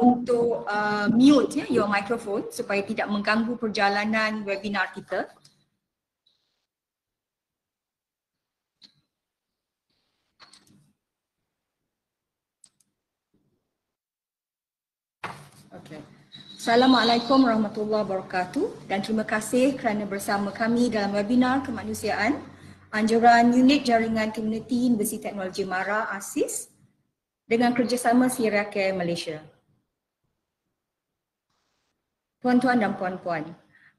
untuk mute your microphone supaya tidak mengganggu perjalanan webinar kita. Okay. Assalamualaikum warahmatullahi wabarakatuh dan terima kasih kerana bersama kami dalam webinar kemanusiaan anjuran Unit Jaringan Komuniti Universiti Teknologi MARA ASIS dengan kerjasama Syria Care Malaysia. Tuan-tuan dan puan-puan,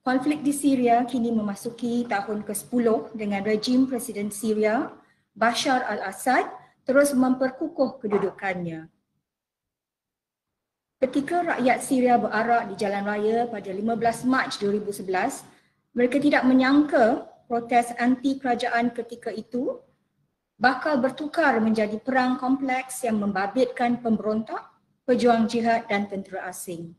konflik di Syria kini memasuki tahun ke-10 dengan rejim Presiden Syria Bashar al-Assad terus memperkukuh kedudukannya. Ketika rakyat Syria berarak di jalan raya pada 15 Mac 2011, mereka tidak menyangka protes anti kerajaan ketika itu bakal bertukar menjadi perang kompleks yang membabitkan pemberontak, pejuang jihad dan tentera asing.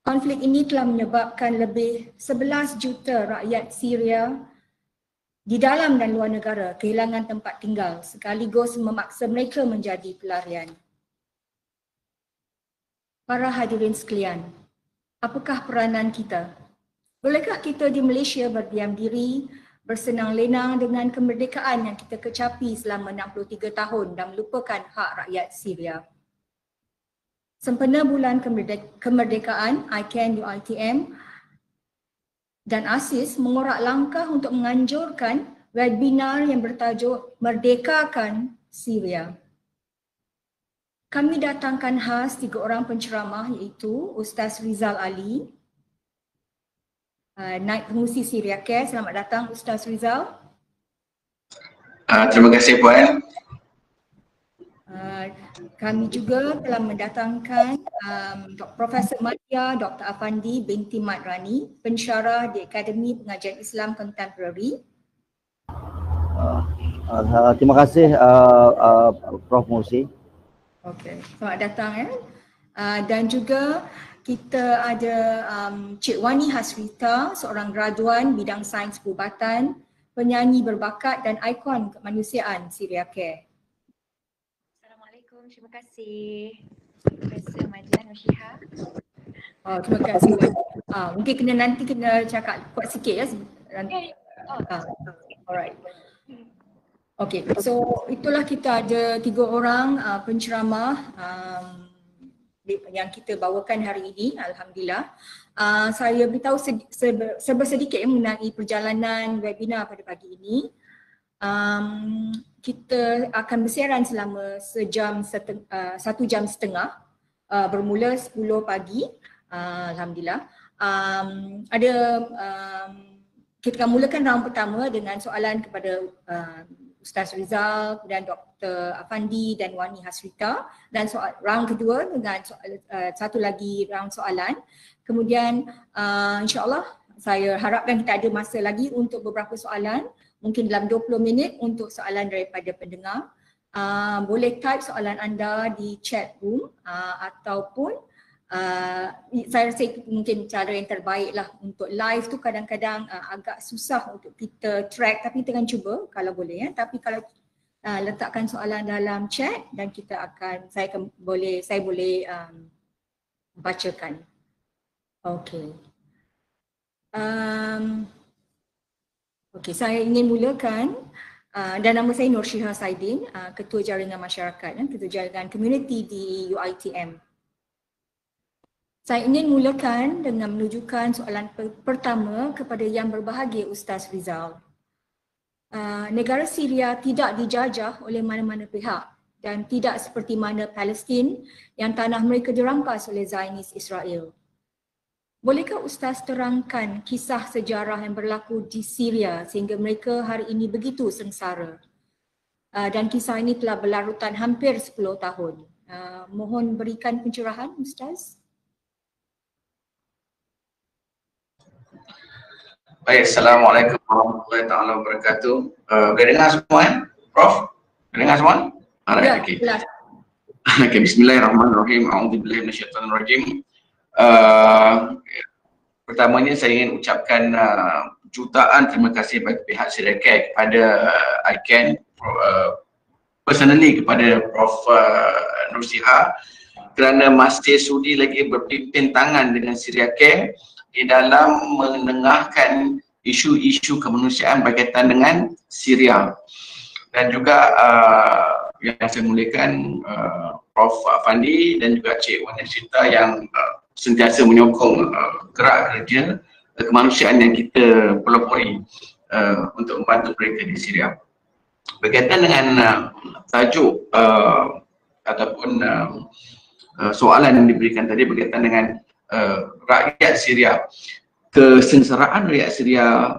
Konflik ini telah menyebabkan lebih 11 juta rakyat Syria di dalam dan luar negara kehilangan tempat tinggal sekaligus memaksa mereka menjadi pelarian. Para hadirin sekalian, apakah peranan kita? Bolehkah kita di Malaysia berdiam diri, bersenang lenang dengan kemerdekaan yang kita kecapi selama 63 tahun dan melupakan hak rakyat Syria? Sempena bulan kemerdekaan, ICAN, UiTM dan ASIS mengorak langkah untuk menganjurkan webinar yang bertajuk Merdekakan Syria. Kami datangkan khas 3 orang penceramah iaitu Ustaz Rizal Ali, Naib Pengurusi Syria Care. Selamat datang Ustaz Rizal. Terima kasih Puan. Kami juga telah mendatangkan Profesor Madia Dr. Afandi binti Mat Rani, pensyarah di Akademi Pengajian Islam Contemporary. Terima kasih Prof Mursi. Okey, selamat datang ya. Dan juga kita ada Cik Wani Hasrita, seorang graduan bidang sains perubatan, penyanyi berbakat dan ikon kemanusiaan Syria Care. Assalamualaikum, terima kasih Profesor Madia Nursyihah. Terima kasih. Mungkin nanti kena cakap kuat sikit ya. Alright. Okey, so itulah kita ada 3 orang penceramah yang kita bawakan hari ini, alhamdulillah. Saya beritahu sedikit mengenai perjalanan webinar pada pagi ini. Kita akan bersiaran selama 1 jam setengah, bermula 10 pagi, alhamdulillah. Kita akan mulakan round pertama dengan soalan kepada Ustaz Rizal dan Dr. Afandi dan Wani Hasrita, dan round kedua dengan satu lagi round soalan. Kemudian insyaAllah saya harapkan kita ada masa lagi untuk beberapa soalan, mungkin dalam 20 minit untuk soalan daripada pendengar. Boleh type soalan anda di chat room ataupun saya rasa itu mungkin cara yang terbaik lah. Untuk live tu kadang-kadang agak susah untuk kita track, tapi kita akan cuba kalau boleh ya. Tapi kalau letakkan soalan dalam chat dan saya boleh bacakan. Okey. Okey, saya ingin mulakan dan nama saya Nursyihah Saidin, Ketua Jaringan Masyarakat, Ketua Jaringan Komuniti di UiTM. Saya ingin mulakan dengan menunjukkan soalan pertama kepada yang berbahagia Ustaz Rizal. Negara Syria tidak dijajah oleh mana-mana pihak dan tidak seperti mana Palestin yang tanah mereka dirampas oleh Zionis Israel. Bolehkah Ustaz terangkan kisah sejarah yang berlaku di Syria sehingga mereka hari ini begitu sengsara? Dan kisah ini telah berlarutan hampir 10 tahun. Mohon berikan pencerahan Ustaz. Baik, Assalamualaikum warahmatullahi wabarakatuh. Boleh dengar semua ya? Prof? Boleh dengar semua? Ya, okey. jelas. Okay, bismillahirrahmanirrahim. A'udzubillahi minasyaitonirrajim. Pertamanya saya ingin ucapkan jutaan terima kasih bagi pihak Syria Care kepada ICAN, personally kepada Prof Nursyihah kerana masih sudi lagi berpimpin tangan dengan Syria Care di dalam menengahkan isu-isu kemanusiaan berkaitan dengan Syria. Dan juga yang saya muliakan Prof. Afandi dan juga Cik Wan Hasrita yang sentiasa menyokong gerak kerja kemanusiaan yang kita pelopori untuk membantu mereka di Syria. Berkaitan dengan tajuk ataupun soalan yang diberikan tadi berkaitan dengan rakyat Syria. Kesengsaraan rakyat Syria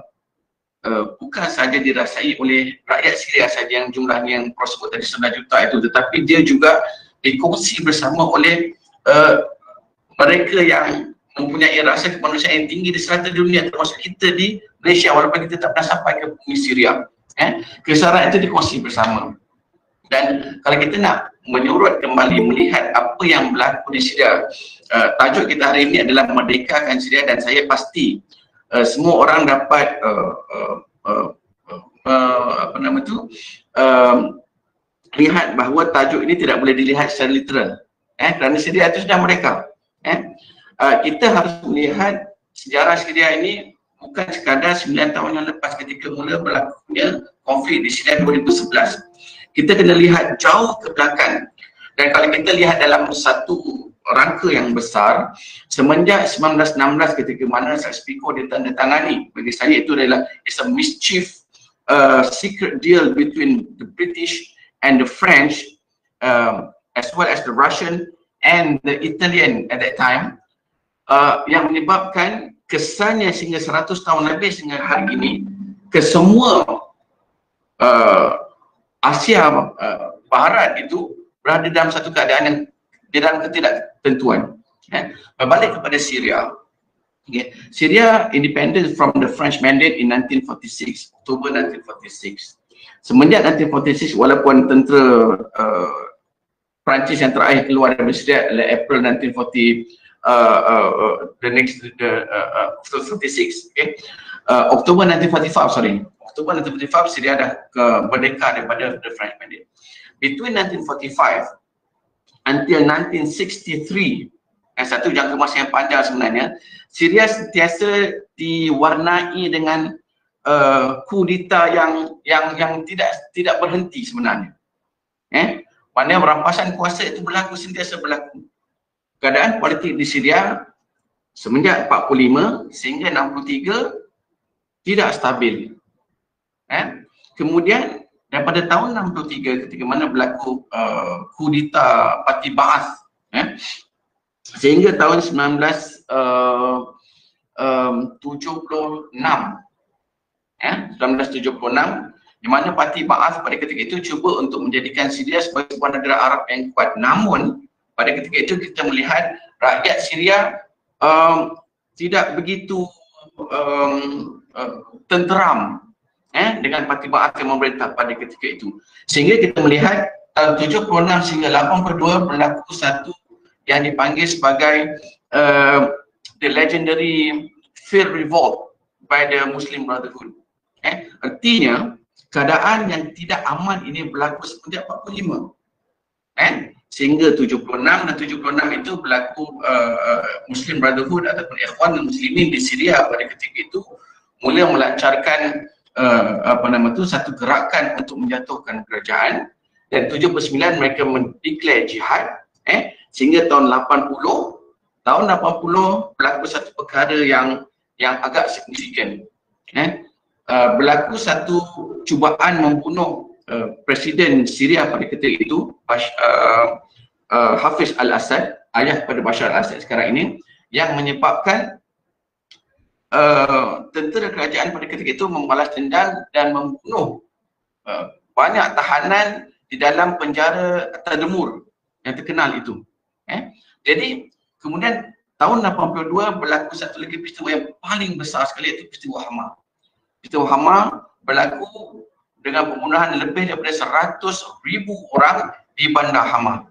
bukan sahaja dirasai oleh rakyat Syria saja yang jumlahnya yang Prof sebut tadi 9 juta itu, tetapi dia juga dikongsi bersama oleh mereka yang mempunyai rasa kemanusiaan yang tinggi di serata dunia, termasuk kita di Malaysia walaupun kita tak pernah sampai ke bumi Syria. Kesengsaraan itu dikongsi bersama. Dan kalau kita nak menyurut kembali melihat apa yang berlaku di Syria, tajuk kita hari ini adalah merdekakan Syria, dan saya pasti semua orang dapat lihat bahawa tajuk ini tidak boleh dilihat secara literal, kerana Syria itu sudah merdeka. Kita harus melihat sejarah Syria ini bukan sekadar 9 tahun yang lepas ketika mula berlakunya konflik di Syria 2011. Kita kena lihat jauh ke belakang. Dan kalau kita lihat dalam satu rangka yang besar, semenjak 1916 ketika mana Sykes-Picot ditandatangani, bagi saya itu adalah it's a mischief secret deal between the British and the French, as well as the Russian and the Italian at that time, yang menyebabkan kesannya sehingga 100 tahun lebih sehingga hari ini ke semua Asia Barat itu berada dalam satu keadaan yang di dalam ketidaktentuan. Berbalik kepada Syria. Syria independent from the French mandate in 1946, Oktober 1946. Semenjak 1946, walaupun tentera Perancis yang terakhir keluar dari Syria adalah April 1946, Oktober 1945, Syria dah merdeka daripada the French mandate. Between 1945 until 1963, satu jangka masa yang panjang sebenarnya, Syria sentiasa diwarnai dengan kudeta yang tidak berhenti sebenarnya. Mana rampasan kuasa itu sentiasa berlaku. Keadaan politik di Syria semenjak 45 sehingga 63 tidak stabil. Kemudian daripada tahun 63 ketika mana berlaku kudeta Parti Ba'ath, sehingga tahun 1976, di mana Parti Ba'ath pada ketika itu cuba untuk menjadikan Syria sebagai sebuah negara Arab yang kuat. Namun pada ketika itu kita melihat rakyat Syria tidak begitu tenteram dengan Parti Ba'ath yang memerintah pada ketika itu. Sehingga kita melihat tahun 76 sehingga 82 berlaku satu yang dipanggil sebagai the legendary field revolt by the Muslim Brotherhood. Artinya keadaan yang tidak aman ini berlaku semenjak 45. Sehingga 76 dan 76 itu berlaku Muslim Brotherhood ataupun Ikhwan Muslimin di Syria pada ketika itu mula melancarkan satu gerakan untuk menjatuhkan kerajaan, dan 79 mereka mendeklar jihad, sehingga tahun 80 berlaku satu perkara yang agak signifikan. Berlaku satu cubaan membunuh Presiden Syria pada ketika itu, Hafiz al-Assad, ayah kepada Bashar al-Assad sekarang ini, yang menyebabkan tentera kerajaan pada ketika itu membalas dendam dan membunuh banyak tahanan di dalam penjara Tadmur yang terkenal itu. Jadi kemudian tahun 82 berlaku satu lagi peristiwa yang paling besar sekali, iaitu peristiwa Hama. Peristiwa Hama berlaku dengan pembunuhan lebih daripada 100,000 orang di bandar Hama.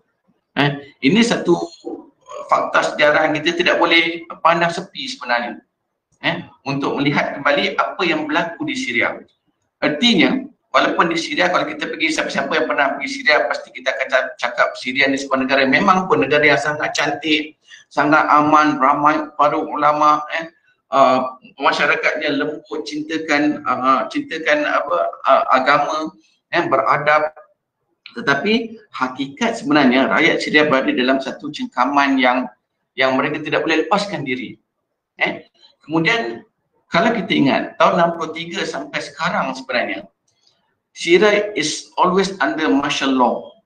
Ini satu fakta sejarah yang kita tidak boleh pandang sepi sebenarnya, untuk melihat kembali apa yang berlaku di Syria. Artinya walaupun di Syria, kalau kita pergi, siapa-siapa yang pernah pergi Syria pasti kita akan cakap Syria ni sebuah negara, memang pun negara yang sangat cantik, sangat aman, ramai para ulama, masyarakatnya lembut, cintakan agama, beradab. Tetapi hakikat sebenarnya rakyat Syria berada dalam satu cengkaman yang mereka tidak boleh lepaskan diri. Kemudian kalau kita ingat tahun 63 sampai sekarang sebenarnya Syria is always under martial law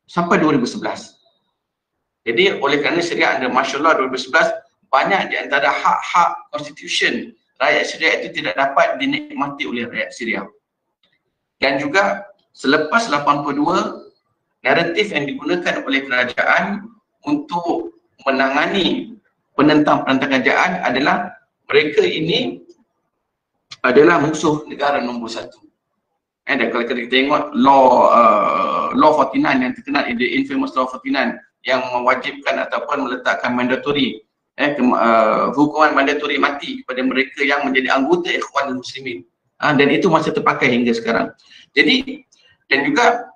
sampai 2011. Jadi oleh kerana Syria under martial law 2011, banyak di antara hak-hak constitution rakyat Syria itu tidak dapat dinikmati oleh rakyat Syria. Dan juga selepas 82, naratif yang digunakan oleh kerajaan untuk menangani penentang-penentang kerajaan adalah mereka ini adalah musuh negara nombor 1. Dan kalau kita tengok law 49 yang terkenal, the infamous law 49 yang mewajibkan ataupun meletakkan mandatory hukuman mandatory mati kepada mereka yang menjadi anggota Ikhwanul Muslimin, dan itu masih terpakai hingga sekarang. Jadi dan juga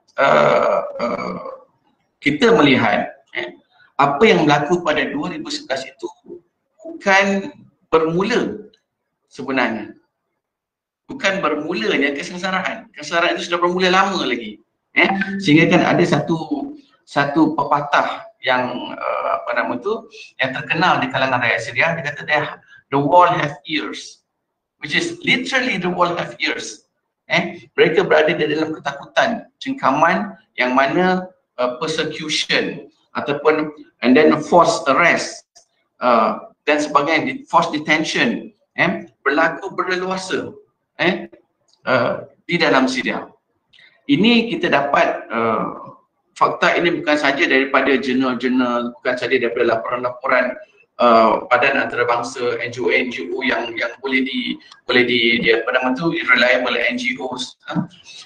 kita melihat apa yang berlaku pada 2011 itu bukan bermula sebenarnya, bukan bermulanya kesengsaraan. Kesengsaraan itu sudah bermula lama lagi, sehingga kan ada satu pepatah yang yang terkenal di kalangan rakyat Syria. Dia kata the wall have ears, which is literally the wall have ears. Mereka berada di dalam ketakutan, cengkaman yang mana persecution ataupun and then forced arrest dan sebagainya, forced detention berlaku berleluasa di dalam Syria. Ini kita dapat fakta ini bukan saja daripada jurnal-jurnal, bukan saja daripada laporan-laporan badan antarabangsa, NGO yang boleh reliable NGOs.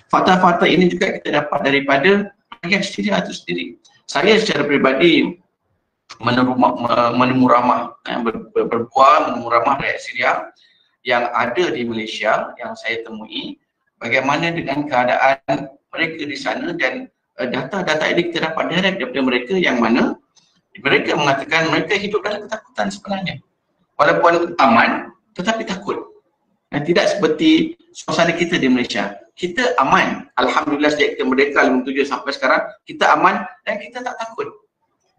Fakta-fakta ini juga kita dapat daripada rakyat Syria itu sendiri. Saya secara peribadi menemu ramah rakyat Syria yang ada di Malaysia yang saya temui, bagaimana dengan keadaan mereka di sana, dan data-data ini kita dapat direct daripada mereka yang mana mereka mengatakan mereka hidup dalam ketakutan sebenarnya. Walaupun aman tetapi takut. Tidak seperti suasana kita di Malaysia. Kita aman, alhamdulillah, sejak kita merdeka 57 sampai sekarang kita aman dan kita tak takut.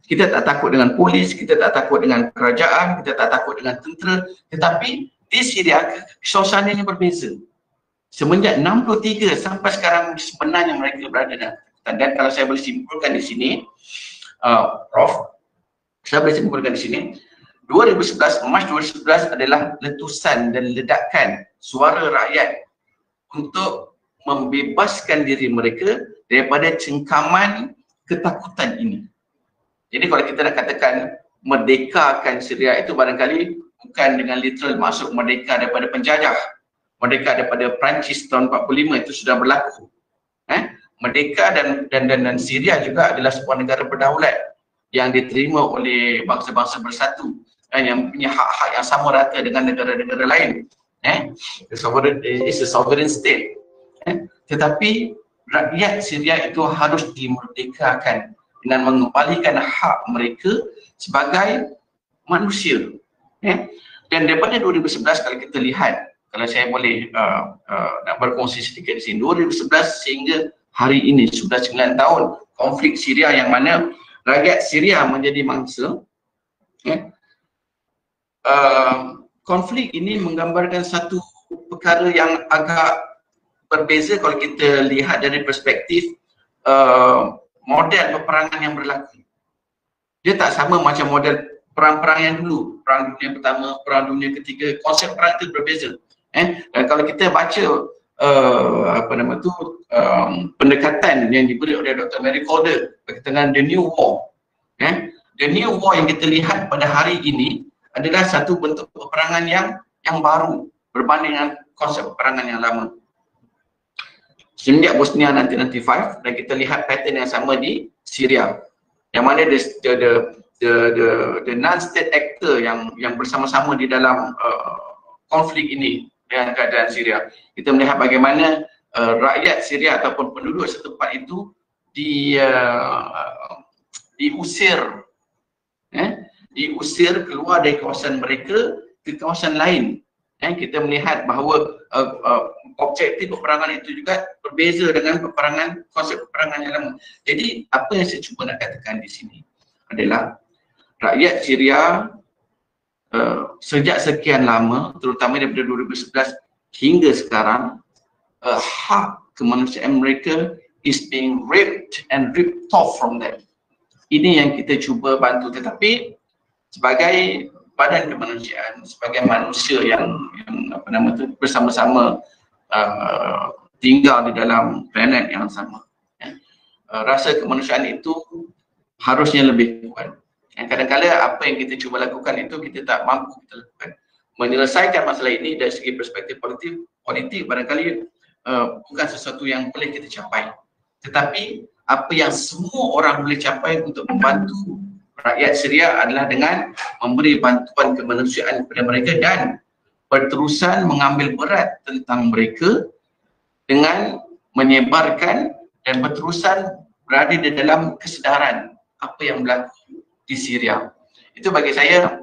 Kita tak takut dengan polis, kita tak takut dengan kerajaan, kita tak takut dengan tentera. Tetapi di Syria suasananya berbeza. Semenjak 63 sampai sekarang sebenarnya mereka berada dalam ketakutan. Dan kalau saya boleh simpulkan di sini, Prof, saya boleh simpulkan di sini, 2011, Mac 2011 adalah letusan dan ledakan suara rakyat untuk membebaskan diri mereka daripada cengkaman ketakutan ini. Jadi kalau kita nak katakan merdekakan Syria, itu barangkali bukan dengan literal masuk merdeka daripada penjajah. Merdeka daripada Perancis tahun 45 itu sudah berlaku. Merdeka dan Syria juga adalah sebuah negara berdaulat yang diterima oleh bangsa-bangsa bersatu, yang punya hak-hak yang sama rata dengan negara-negara lain. It's a sovereign state. Tetapi rakyat Syria itu harus dimerdekakan dengan mengembalikan hak mereka sebagai manusia. Dan daripada 2011 kalau kita lihat, kalau saya boleh nak berkongsi sedikit di sini, 2011 sehingga hari ini sudah 9 tahun konflik Syria yang mana rakyat Syria menjadi mangsa. Konflik ini menggambarkan satu perkara yang agak berbeza kalau kita lihat dari perspektif model peperangan yang berlaku. Dia tak sama macam model perang-perang yang dulu, perang dunia pertama, perang dunia ketiga, konsep perang itu berbeza. Dan kalau kita baca pendekatan yang diberi oleh Dr. Mary Calder berkaitan dengan The New War. The New War yang kita lihat pada hari ini adalah satu bentuk peperangan yang baru berbanding dengan konsep peperangan yang lama. Semenjak Bosnia 1995 dan kita lihat pattern yang sama di Syria, yang mana the non-state actor yang bersama-sama di dalam konflik ini dengan keadaan Syria. Kita melihat bagaimana rakyat Syria ataupun penduduk setempat itu diusir keluar dari kawasan mereka ke kawasan lain. Kita melihat bahawa objektif peperangan itu juga berbeza dengan konsep peperangan yang lama. Jadi apa yang saya cuba nak katakan di sini adalah rakyat Syria sejak sekian lama, terutama daripada 2011 hingga sekarang, hak kemanusiaan mereka is being ripped off from them. Ini yang kita cuba bantu, tetapi sebagai badan kemanusiaan, sebagai manusia yang bersama-sama tinggal di dalam planet yang sama, rasa kemanusiaan itu harusnya lebih kuat. Kadang-kadang apa yang kita cuba lakukan itu kita tak mampu kita lakukan. Menyelesaikan masalah ini dari segi perspektif politik barangkali bukan sesuatu yang boleh kita capai. Tetapi apa yang semua orang boleh capai untuk membantu rakyat Syria adalah dengan memberi bantuan kemanusiaan kepada mereka dan berterusan mengambil berat tentang mereka dengan menyebarkan dan berterusan berada di dalam kesedaran apa yang berlaku di Syria. Itu bagi saya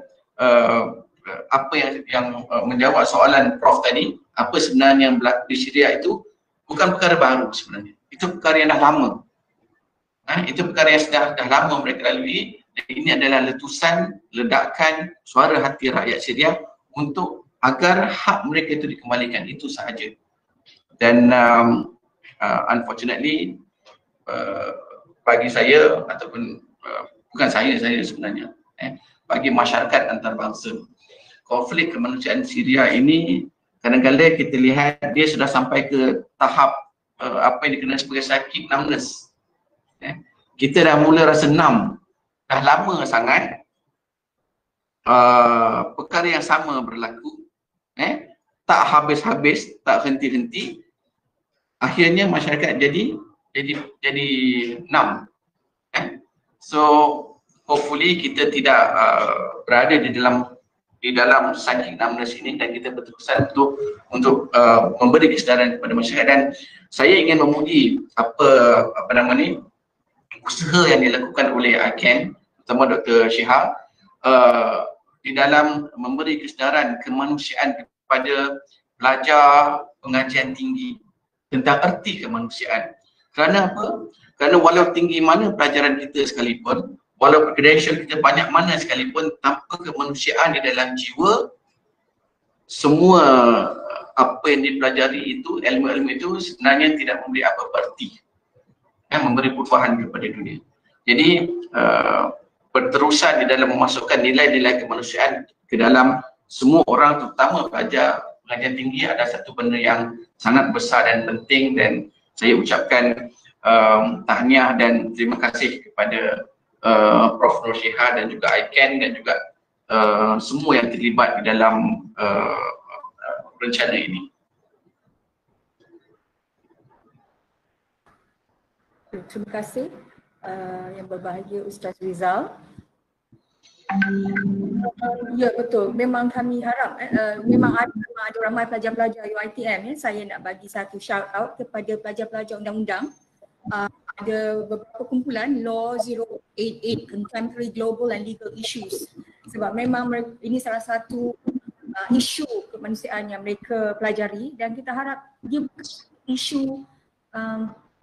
apa yang menjawab soalan Prof tadi, apa sebenarnya yang berlaku di Syria itu bukan perkara baru sebenarnya. Itu perkara yang dah lama. Itu perkara yang dah lama mereka lalui. Dan ini adalah ledakan suara hati rakyat Syria untuk agar hak mereka itu dikembalikan, itu sahaja. Dan unfortunately bagi saya ataupun bukan saya sebenarnya, bagi masyarakat antarabangsa, konflik kemanusiaan Syria ini kadang-kadang kita lihat dia sudah sampai ke tahap apa yang dikenal sebagai psychic numbness. Kita dah mula rasa numb. Dah lama sangat perkara yang sama berlaku, tak habis-habis, tak henti-henti. Akhirnya masyarakat jadi numb. So hopefully kita tidak berada di dalam psychic numbness ini, dan kita berterusan untuk memberi kesedaran kepada masyarakat. Dan saya ingin memuji usaha yang dilakukan oleh ICAN, terutama Dr. Shihab, di dalam memberi kesedaran kemanusiaan kepada pelajar pengajian tinggi tentang erti kemanusiaan. Kerana apa? Kerana walau tinggi mana pelajaran kita sekalipun, walau credential kita banyak mana sekalipun, tanpa kemanusiaan di dalam jiwa, semua apa yang dipelajari itu, ilmu-ilmu itu sebenarnya tidak memberi apa-apa erti, memberi perubahan kepada dunia. Jadi berterusan di dalam memasukkan nilai-nilai kemanusiaan ke dalam semua orang, terutama pelajar pengajian tinggi, ada satu benda yang sangat besar dan penting. Dan saya ucapkan tahniah dan terima kasih kepada Prof. Nur Shihab dan juga ICAN dan juga semua yang terlibat di dalam rencana ini. Terima kasih yang berbahagia Ustaz Rizal. Ya betul, memang kami harap memang ada ramai pelajar-pelajar UiTM. Saya nak bagi satu shout out kepada pelajar-pelajar undang-undang. Ada beberapa kumpulan Law 088 Contemporary Global and Legal Issues, sebab memang ini salah satu isu kemanusiaan yang mereka pelajari, dan kita harap dia isu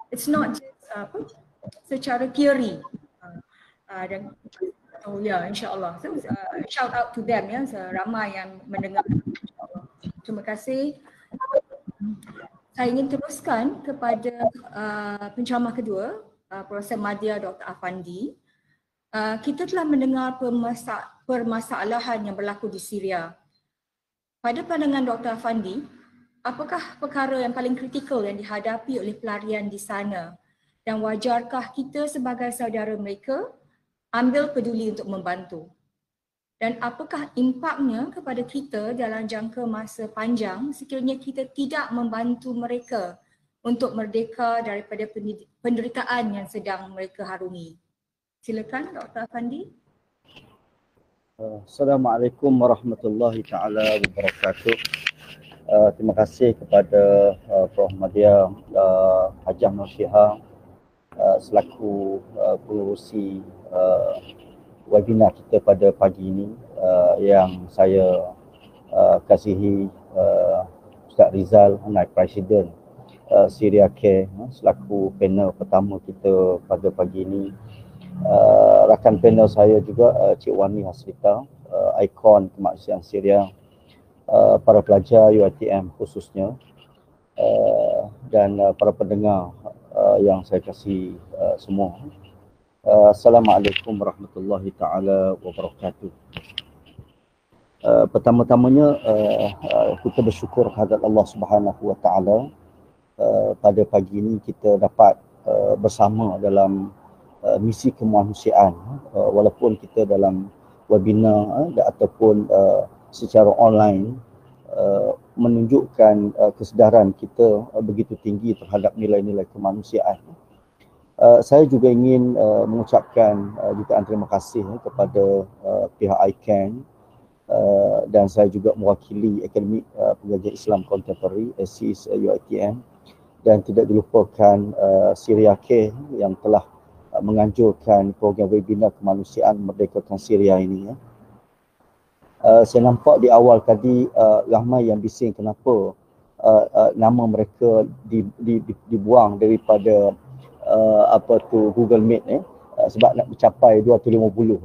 it's not just secara teori, dan insyaAllah shout out to them, ramai yang mendengar. Terima kasih. Saya ingin teruskan kepada penceramah kedua, Profesor Madya Dr. Afandi. Kita telah mendengar permasalahan yang berlaku di Syria. Pada pandangan Dr. Afandi, apakah perkara yang paling kritikal yang dihadapi oleh pelarian di sana? Dan wajarkah kita sebagai saudara mereka ambil peduli untuk membantu? Dan apakah impaknya kepada kita dalam jangka masa panjang sekiranya kita tidak membantu mereka untuk merdeka daripada penderitaan yang sedang mereka harungi? Silakan Dr. Afandi. Assalamualaikum warahmatullahi taala wabarakatuh. Terima kasih kepada Prof. Madya Hajah Nursyihah selaku pengurusi webinar kita pada pagi ini, yang saya kasihi Ustaz Rizal, Naib Presiden Syria Care, selaku panel pertama kita pada pagi ini. Rakan panel saya juga Cik Wani Hasrita, ikon kemanusiaan Syria, para pelajar UiTM khususnya, dan para pendengar yang saya kasih semua. Assalamualaikum warahmatullahi taala wabarakatuh. Pertama-tamanya kita bersyukur kehadrat Allah Subhanahu wa taala, pada pagi ini kita dapat bersama dalam misi kemanusiaan, walaupun kita dalam webinar ataupun secara online, menunjukkan kesedaran kita begitu tinggi terhadap nilai-nilai kemanusiaan. Saya juga ingin mengucapkan jutaan terima kasih kepada pihak ICANN, dan saya juga mewakili Akademik Pengajian Islam Contemporary ASIS UiTM, dan tidak dilupakan Syria Care yang telah menganjurkan program webinar kemanusiaan Merdekakan Syria ini. Saya nampak di awal tadi ramai yang bising kenapa nama mereka dibuang daripada Google Meet, sebab nak mencapai 250.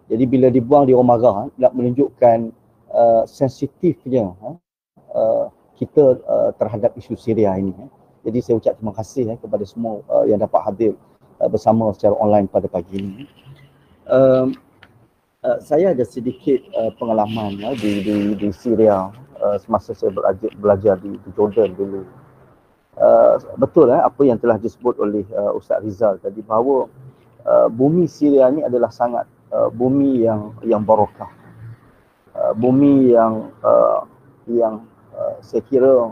Jadi bila dibuang dia orang marah, nak menunjukkan sensitifnya kita terhadap isu Syria ini. Jadi saya ucap terima kasih kepada semua yang dapat hadir bersama secara online pada pagi ini. Saya ada sedikit pengalaman di Syria semasa saya belajar di Jordan dulu. Betul apa yang telah disebut oleh Ustaz Rizal tadi, bahawa bumi Syria ni adalah sangat bumi yang barakah, bumi yang saya kira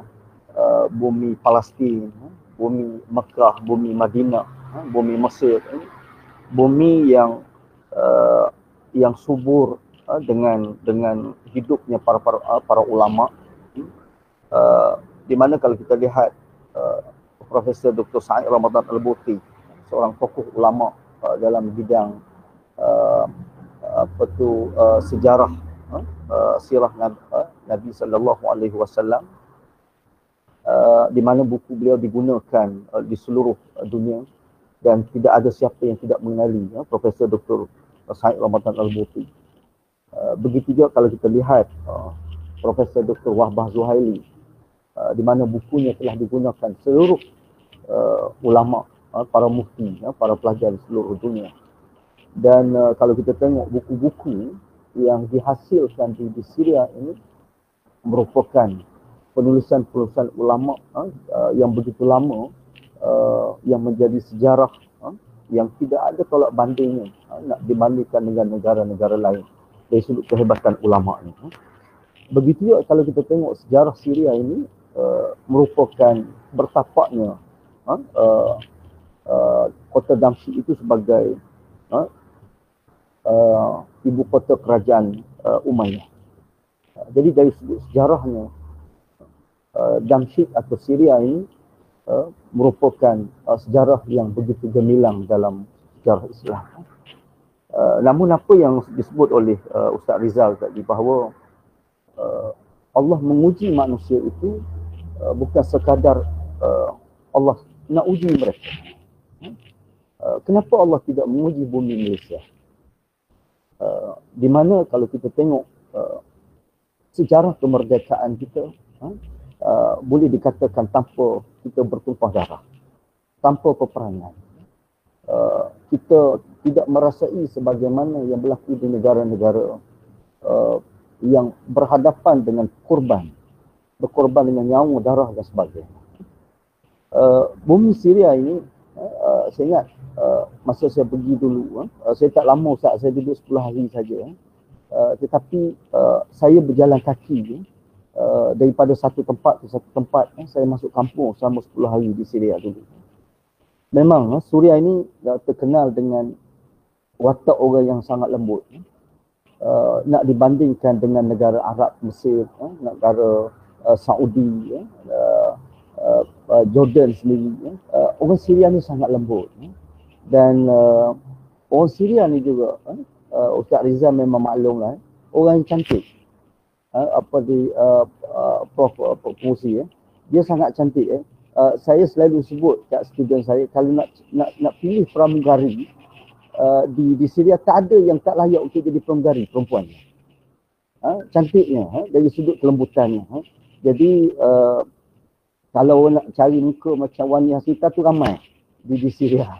bumi Palestin, bumi Mekah, bumi Madinah, bumi Mesir, bumi yang subur dengan hidupnya para ulama, di mana kalau kita lihat Profesor Dr. Said Ramadan Al-Buti, seorang tokoh ulama dalam bidang sejarah sirah Nabi sallallahu alaihi wasallam, di mana buku beliau digunakan di seluruh dunia dan tidak ada siapa yang tidak mengenali Profesor Dr. Said Ramadan Al-Buti. Begitu juga kalau kita lihat Profesor Dr. Wahbah Zuhaili, di mana bukunya telah digunakan seluruh ulama, para mufti, para pelajar di seluruh dunia. Dan kalau kita tengok buku-buku yang dihasilkan di Syria ini merupakan penulisan-penulisan ulama yang begitu lama, yang menjadi sejarah yang tidak ada tolak bandingnya nak dibandingkan dengan negara-negara lain dari sudut kehebatan ulama ini. Begitu juga kalau kita tengok sejarah Syria ini merupakan bertapaknya kota Damsyik itu sebagai ibu kota kerajaan Umayyah. Jadi dari sudut sejarahnya, Damsyik atau Syria ini merupakan sejarah yang begitu gemilang dalam sejarah Islam. Namun apa yang disebut oleh Ustaz Rizal tadi, bahawa Allah menguji manusia itu bukan sekadar Allah nak uji mereka. Kenapa Allah tidak menguji bumi Malaysia? Di mana kalau kita tengok sejarah kemerdekaan kita, boleh dikatakan tanpa kita bertumpah darah, tanpa peperangan. Kita tidak merasai sebagaimana yang berlaku di negara-negara yang berhadapan dengan berkorban dengan nyawa, darah dan sebagainya. Bumi Syria ini, saya ingat masa saya pergi dulu, saya tak lama Ustaz, saya duduk 10 hari saja, tetapi saya berjalan kaki daripada satu tempat ke satu tempat. Saya masuk kampung selama 10 hari di Syria dulu. Memang Suria ini terkenal dengan watak orang yang sangat lembut. Nak dibandingkan dengan negara Arab, Mesir, negara Saudi, Jordan sendiri, orang Syria ni sangat lembut. Dan orang Syria ni juga, Ustaz Rizal memang maklumlah, orang yang cantik. Prof Pengusi, dia sangat cantik. Saya selalu sebut kat student saya, kalau nak pilih pramugari di Syria, tak ada yang tak layak untuk jadi pramugari, perempuan. Cantiknya, dari sudut kelembutannya. Jadi kalau nak cari muka macam Wani Hasrita tu ramai di Syria.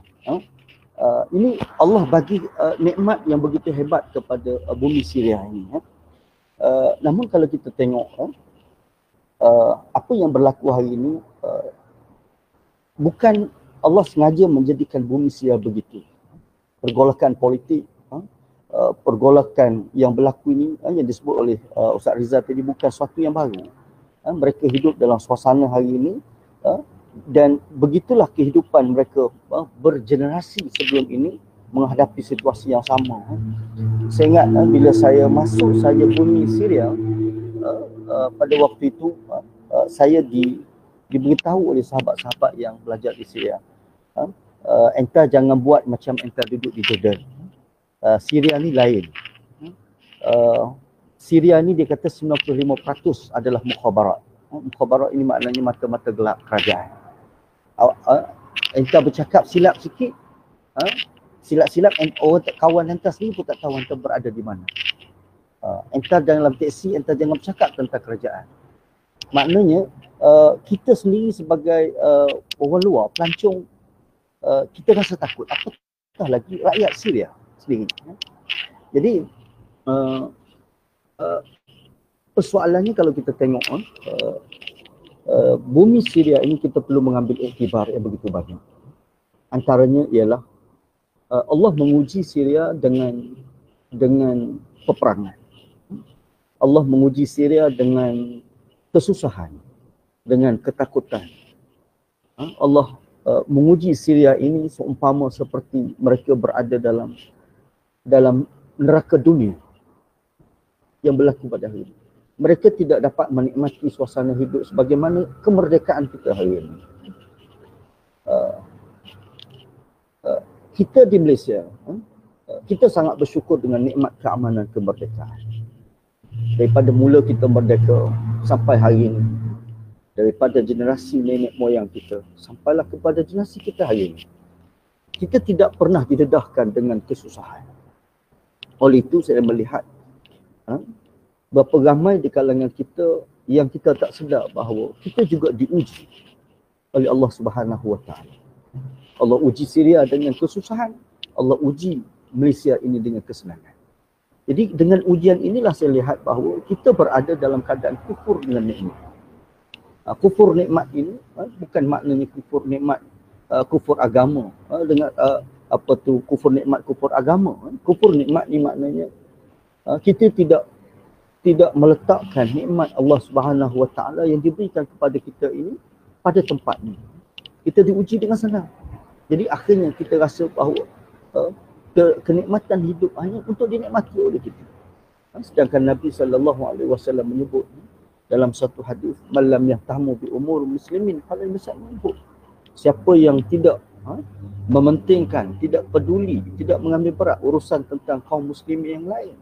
Ini Allah bagi nikmat yang begitu hebat kepada bumi Syria ini. Namun kalau kita tengok apa yang berlaku hari ini, bukan Allah sengaja menjadikan bumi Syria begitu. Pergolakan politik, pergolakan yang berlaku ini yang disebut oleh Ustaz Rizal tadi bukan sesuatu yang baru. Mereka hidup dalam suasana hari ini dan begitulah kehidupan mereka bergenerasi sebelum ini menghadapi situasi yang sama. Saya ingat bila saya masuk saja bumi Syria, pada waktu itu saya diberitahu oleh sahabat-sahabat yang belajar di Syria, enta jangan buat macam enta duduk di Jordan. Syria ni lain. Syria ni dia kata 95% adalah mukhabarat. Mukhabarat ini maknanya mata-mata gelap kerajaan. Enta bercakap silap sikit, silap-silap, orang kawan enta sendiri pun tak tahu enta berada di mana. Enta dalam teksi, enta jangan bercakap tentang kerajaan. Maknanya kita sendiri sebagai orang luar, pelancong, kita rasa takut. Apatah lagi rakyat Syria sendiri. Jadi persoalannya kalau kita tengok bumi Syria ini, kita perlu mengambil iktibar yang begitu banyak. Antaranya ialah Allah menguji Syria dengan peperangan. Allah menguji Syria dengan kesusahan, dengan ketakutan. Allah menguji Syria ini seumpama seperti mereka berada dalam neraka dunia yang berlaku pada hari ini. Mereka tidak dapat menikmati suasana hidup sebagaimana kemerdekaan kita hari ini. Kita di Malaysia, kita sangat bersyukur dengan nikmat keamanan kemerdekaan. Daripada mula kita merdeka sampai hari ini, daripada generasi nenek moyang kita sampailah kepada generasi kita hari ini, kita tidak pernah didedahkan dengan kesusahan. Oleh itu saya melihat berapa ramai di kalangan kita yang kita tak sedar bahawa kita juga diuji oleh Allah Subhanahu Wa Taala. Allah uji Syria dengan kesusahan, Allah uji Malaysia ini dengan kesenangan. Jadi dengan ujian inilah saya lihat bahawa kita berada dalam keadaan kufur dengan nikmat. Kufur nikmat ini bukan maknanya kufur nikmat kufur agama, dengan kufur nikmat kufur agama. Kufur nikmat ni maknanya kita tidak meletakkan nikmat Allah Subhanahu Wa Taala yang diberikan kepada kita ini pada tempatnya. Kita diuji dengan senang. Jadi akhirnya kita rasa bahawa kenikmatan hidup hanya untuk dinikmati oleh kita. Sedangkan Nabi SAW menyebut dalam satu hadis, "Man lam yahtamu bi umur muslimin fala yusallih." Siapa yang tidak mementingkan, tidak peduli, tidak mengambil berat urusan tentang kaum muslimin yang lain,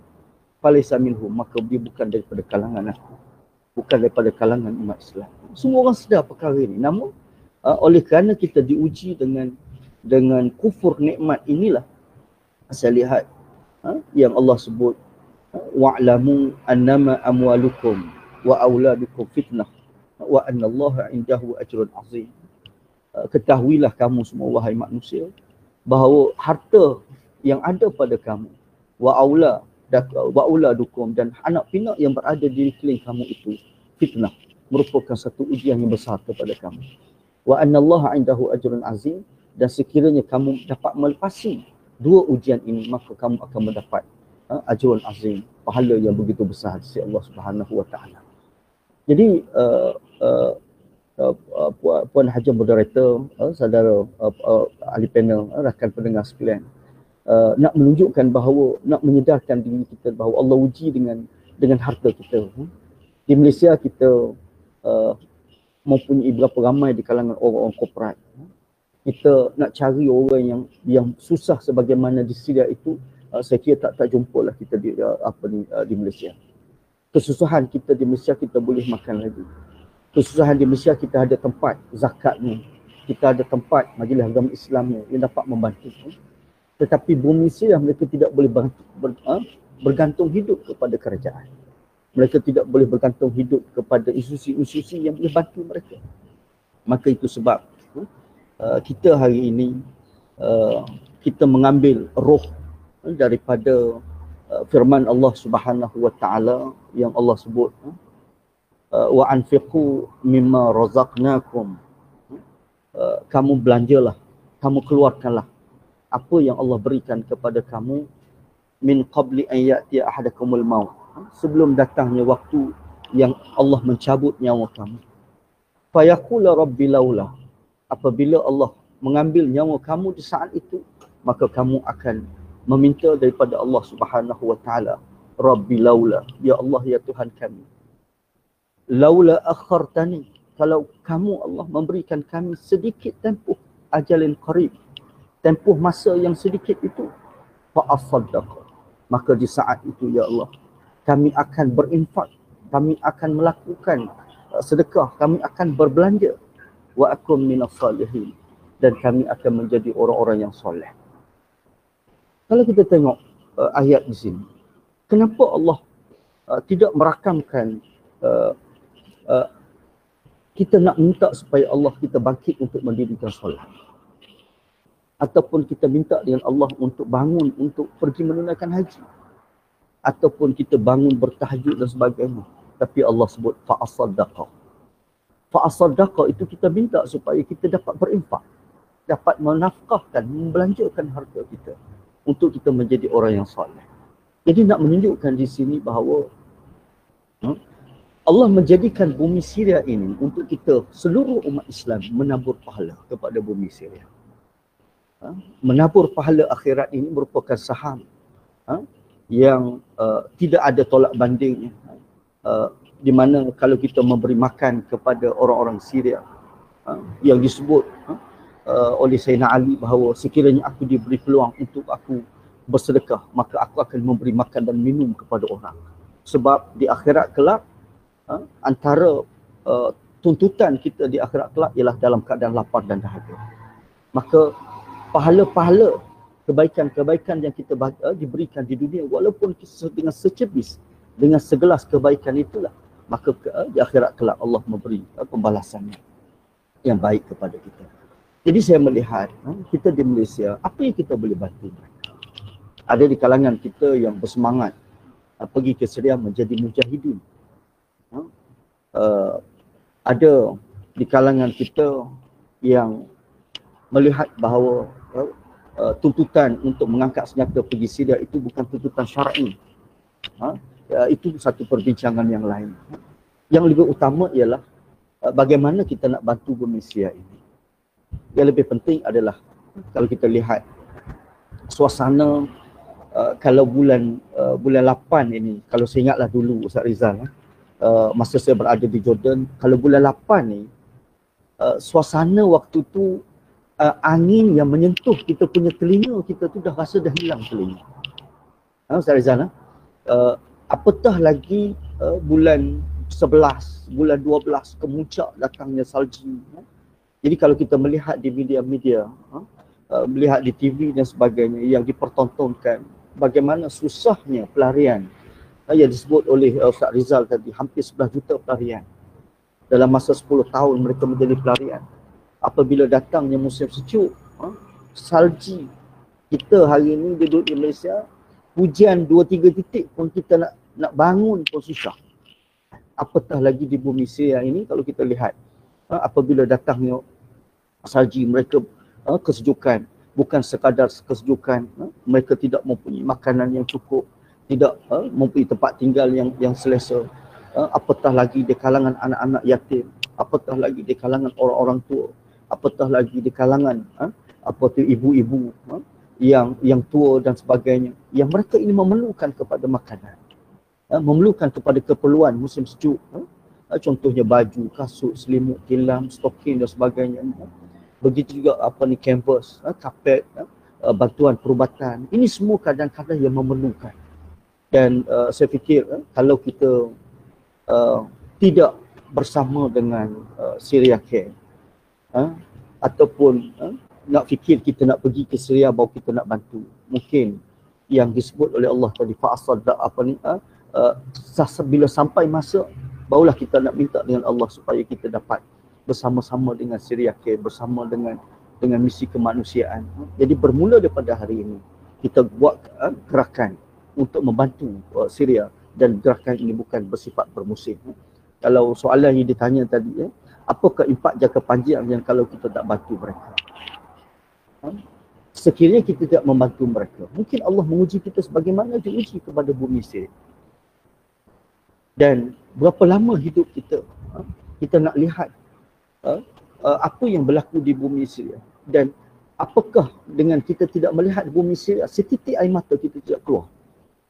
falaysa minhum, maka dia bukan daripada kalangan aku, bukan daripada kalangan umat Islam. Semua orang sedar perkara ini. Namun oleh kerana kita diuji dengan kufur nikmat inilah, saya lihat yang Allah sebut, wa'lamu annama amwalukum wa auladukum fitnah wa annallaha indahu ajrun azim. Ketahuilah kamu semua wahai manusia bahawa harta yang ada pada kamu, wa auladukum, dan anak pinak yang berada di sekeliling kamu itu fitnah, merupakan satu ujian yang besar kepada kamu. Wa annallaha indahu ajrun azim, dan sekiranya kamu dapat melepasi dua ujian ini, maka kamu akan mendapat ajrun azim, pahala yang begitu besar di sisi Allah Subhanahu Wa Taala. Jadi Puan Haji Moderator, saudara ahli panel, rakan pendengar sekalian, nak menunjukkan bahawa, nak menyedarkan diri kita bahawa Allah uji dengan harta kita. Di Malaysia kita mempunyai berapa ramai di kalangan orang-orang korporat. Kita nak cari orang yang susah sebagaimana di Syria itu, saya kira tak jumpa lah kita di Malaysia. Kesusahan kita di Malaysia kita boleh makan lagi. Kesusahan di Malaysia kita ada tempat zakatnya, kita ada tempat majlis agama Islamnya yang dapat membantu. Tetapi bumi Syria mereka tidak boleh bergantung hidup kepada kerajaan. Mereka tidak boleh bergantung hidup kepada institusi-institusi yang boleh bantu mereka. Maka itu sebab kita hari ini kita mengambil roh daripada firman Allah Subhanahu wa taala yang Allah sebut wa anfiqu mimma razaqnakum. Kamu belanjalah, kamu keluarkanlah apa yang Allah berikan kepada kamu min qabli an ya'ti ahadakumul maut, sebelum datangnya waktu yang Allah mencabut nyawa kamu. Fayaqula rabbi laula, apabila Allah mengambil nyawa kamu di saat itu, maka kamu akan meminta daripada Allah Subhanahu wa taala, rabbi laula, ya Allah ya Tuhan kami, laula akhartani, kalau kamu Allah memberikan kami sedikit tempoh ajalin qarib, tempoh masa yang sedikit itu, fa asaddaq, maka di saat itu ya Allah kami akan berinfak, kami akan melakukan sedekah, kami akan berbelanja, wa akum minas salihin, dan kami akan menjadi orang-orang yang soleh. Kalau kita tengok ayat di sini, kenapa Allah tidak merakamkan kita nak minta supaya Allah kita bangkit untuk mendirikan solat, ataupun kita minta dengan Allah untuk bangun untuk pergi menunaikan haji, ataupun kita bangun bertahajud dan sebagainya, tapi Allah sebut fa'asaddaqa. Fa'asaddaqa itu kita minta supaya kita dapat berinfak, dapat menafkahkan, membelanjakan harta kita untuk kita menjadi orang yang soleh. Jadi nak menunjukkan di sini bahawa Allah menjadikan bumi Syria ini untuk kita, seluruh umat Islam, menabur pahala kepada bumi Syria. Menabur pahala akhirat ini merupakan saham yang tidak ada tolak bandingnya. Di mana kalau kita memberi makan kepada orang-orang Syria, yang disebut oleh Sayyidina Ali bahawa sekiranya aku diberi peluang untuk aku bersedekah, maka aku akan memberi makan dan minum kepada orang. Sebab di akhirat kelak, antara tuntutan kita di akhirat kelak ialah dalam keadaan lapar dan dahaga. Maka pahala-pahala kebaikan-kebaikan yang kita diberikan di dunia, walaupun dengan secebis, dengan segelas kebaikan itulah, maka di akhirat kelak Allah memberi pembalasannya yang baik kepada kita. Jadi saya melihat kita di Malaysia, apa yang kita boleh bantu mereka? Ada di kalangan kita yang bersemangat pergi ke Syria menjadi mujahidin. Ada di kalangan kita yang melihat bahawa tuntutan untuk mengangkat senjata pergi Syria itu bukan tuntutan syar'i. Itu satu perbincangan yang lain. Yang lebih utama ialah bagaimana kita nak bantu bumi Syria ini. Yang lebih penting adalah kalau kita lihat suasana kalau bulan 8 ini, kalau saya ingatlah dulu Ustaz Rizal, masa saya berada di Jordan, kalau bulan 8 ni suasana waktu tu angin yang menyentuh kita punya telinga, kita tu dah rasa dah hilang telinga. Ustaz Rizal, apatah lagi bulan 11, bulan 12 kemuncak datangnya salji. Jadi kalau kita melihat di media-media, melihat di TV dan sebagainya yang dipertontonkan bagaimana susahnya pelarian yang disebut oleh Ustaz Rizal tadi, hampir 11 juta pelarian. Dalam masa 10 tahun mereka menjadi pelarian. Apabila datangnya musim sejuk, salji, kita hari ini duduk di Malaysia, hujan 2-3 titik pun kita nak bangun pun susah. Apatah lagi di bumi Syria ini kalau kita lihat, apabila datangnya salji, mereka kesejukan, bukan sekadar kesejukan, mereka tidak mempunyai makanan yang cukup, tidak mempunyai tempat tinggal yang selesa, apatah lagi di kalangan anak-anak yatim, apatah lagi di kalangan orang-orang tua, apatah lagi di kalangan ibu-ibu yang tua dan sebagainya, yang mereka ini memerlukan kepada makanan, memerlukan kepada keperluan musim sejuk. contohnya baju, kasut, selimut, tilam, stoking dan sebagainya. Begitu juga canvas, kapet, bantuan perubatan. Ini semua kadang-kadang yang memerlukan. Dan saya fikir kalau kita tidak bersama dengan Syria Care, ataupun nak fikir kita nak pergi ke Syria baru kita nak bantu, mungkin yang disebut oleh Allah tadi fa'asadda bila sampai masa barulah kita nak minta dengan Allah supaya kita dapat bersama-sama dengan Syria Care, bersama dengan misi kemanusiaan. Jadi bermula daripada hari ini kita buat gerakan untuk membantu Syria, dan gerakan ini bukan bersifat bermusim. Kalau soalan yang ditanya tadi, apakah impak jangka panjang yang kalau kita tak bantu mereka? Sekiranya kita tidak membantu mereka, mungkin Allah menguji kita sebagaimana diuji kepada bumi Syria. Dan berapa lama hidup kita, kita nak lihat apa yang berlaku di bumi Syria. Dan apakah dengan kita tidak melihat bumi Syria, setitik air mata kita tidak keluar,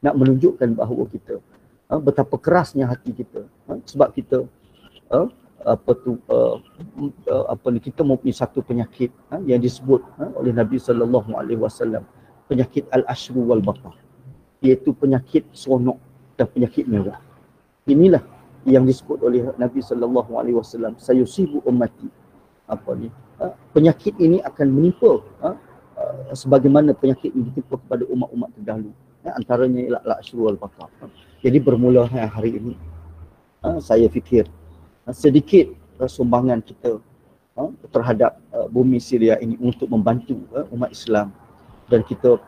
nak menunjukkan bahawa kita betapa kerasnya hati kita, sebab kita kita mempunyai satu penyakit yang disebut oleh Nabi SAW, penyakit al-ashru wal batar, iaitu penyakit seronok dan penyakit mewah. Inilah yang disebut oleh Nabi SAW, sayusibu ummati, penyakit ini akan menimpa sebagaimana penyakit ini ditimpa kepada umat-umat terdahulu, antaranya ialah al-ashru wal batar. Jadi bermula hari ini, saya fikir sedikit sumbangan kita terhadap bumi Syria ini untuk membantu umat Islam, dan kita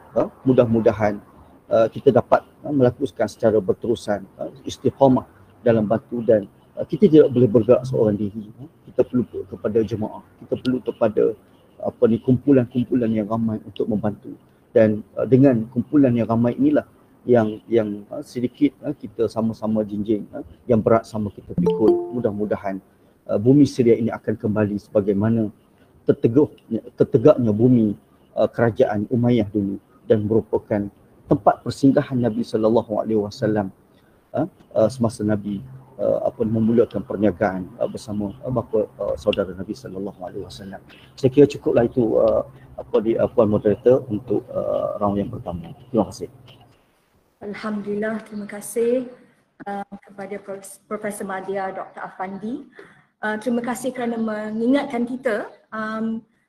mudah-mudahan kita dapat melakukan secara berterusan istiqamah dalam bantu, dan kita tidak boleh bergerak seorang diri. Kita perlu kepada jemaah, kita perlu kepada kumpulan-kumpulan yang ramai untuk membantu, dan dengan kumpulan yang ramai inilah yang sedikit kita sama-sama jinjing, yang berat sama kita pikul. Mudah-mudahan bumi Syria ini akan kembali sebagaimana tertegaknya bumi kerajaan Umayyah dulu, dan merupakan tempat persinggahan Nabi SAW semasa Nabi memulakan perniagaan bersama bapa saudara Nabi SAW. Saya kira cukuplah itu Puan Moderator untuk round yang pertama. Terima kasih. Alhamdulillah, terima kasih kepada Profesor Madya Dr. Afandi. Terima kasih kerana mengingatkan kita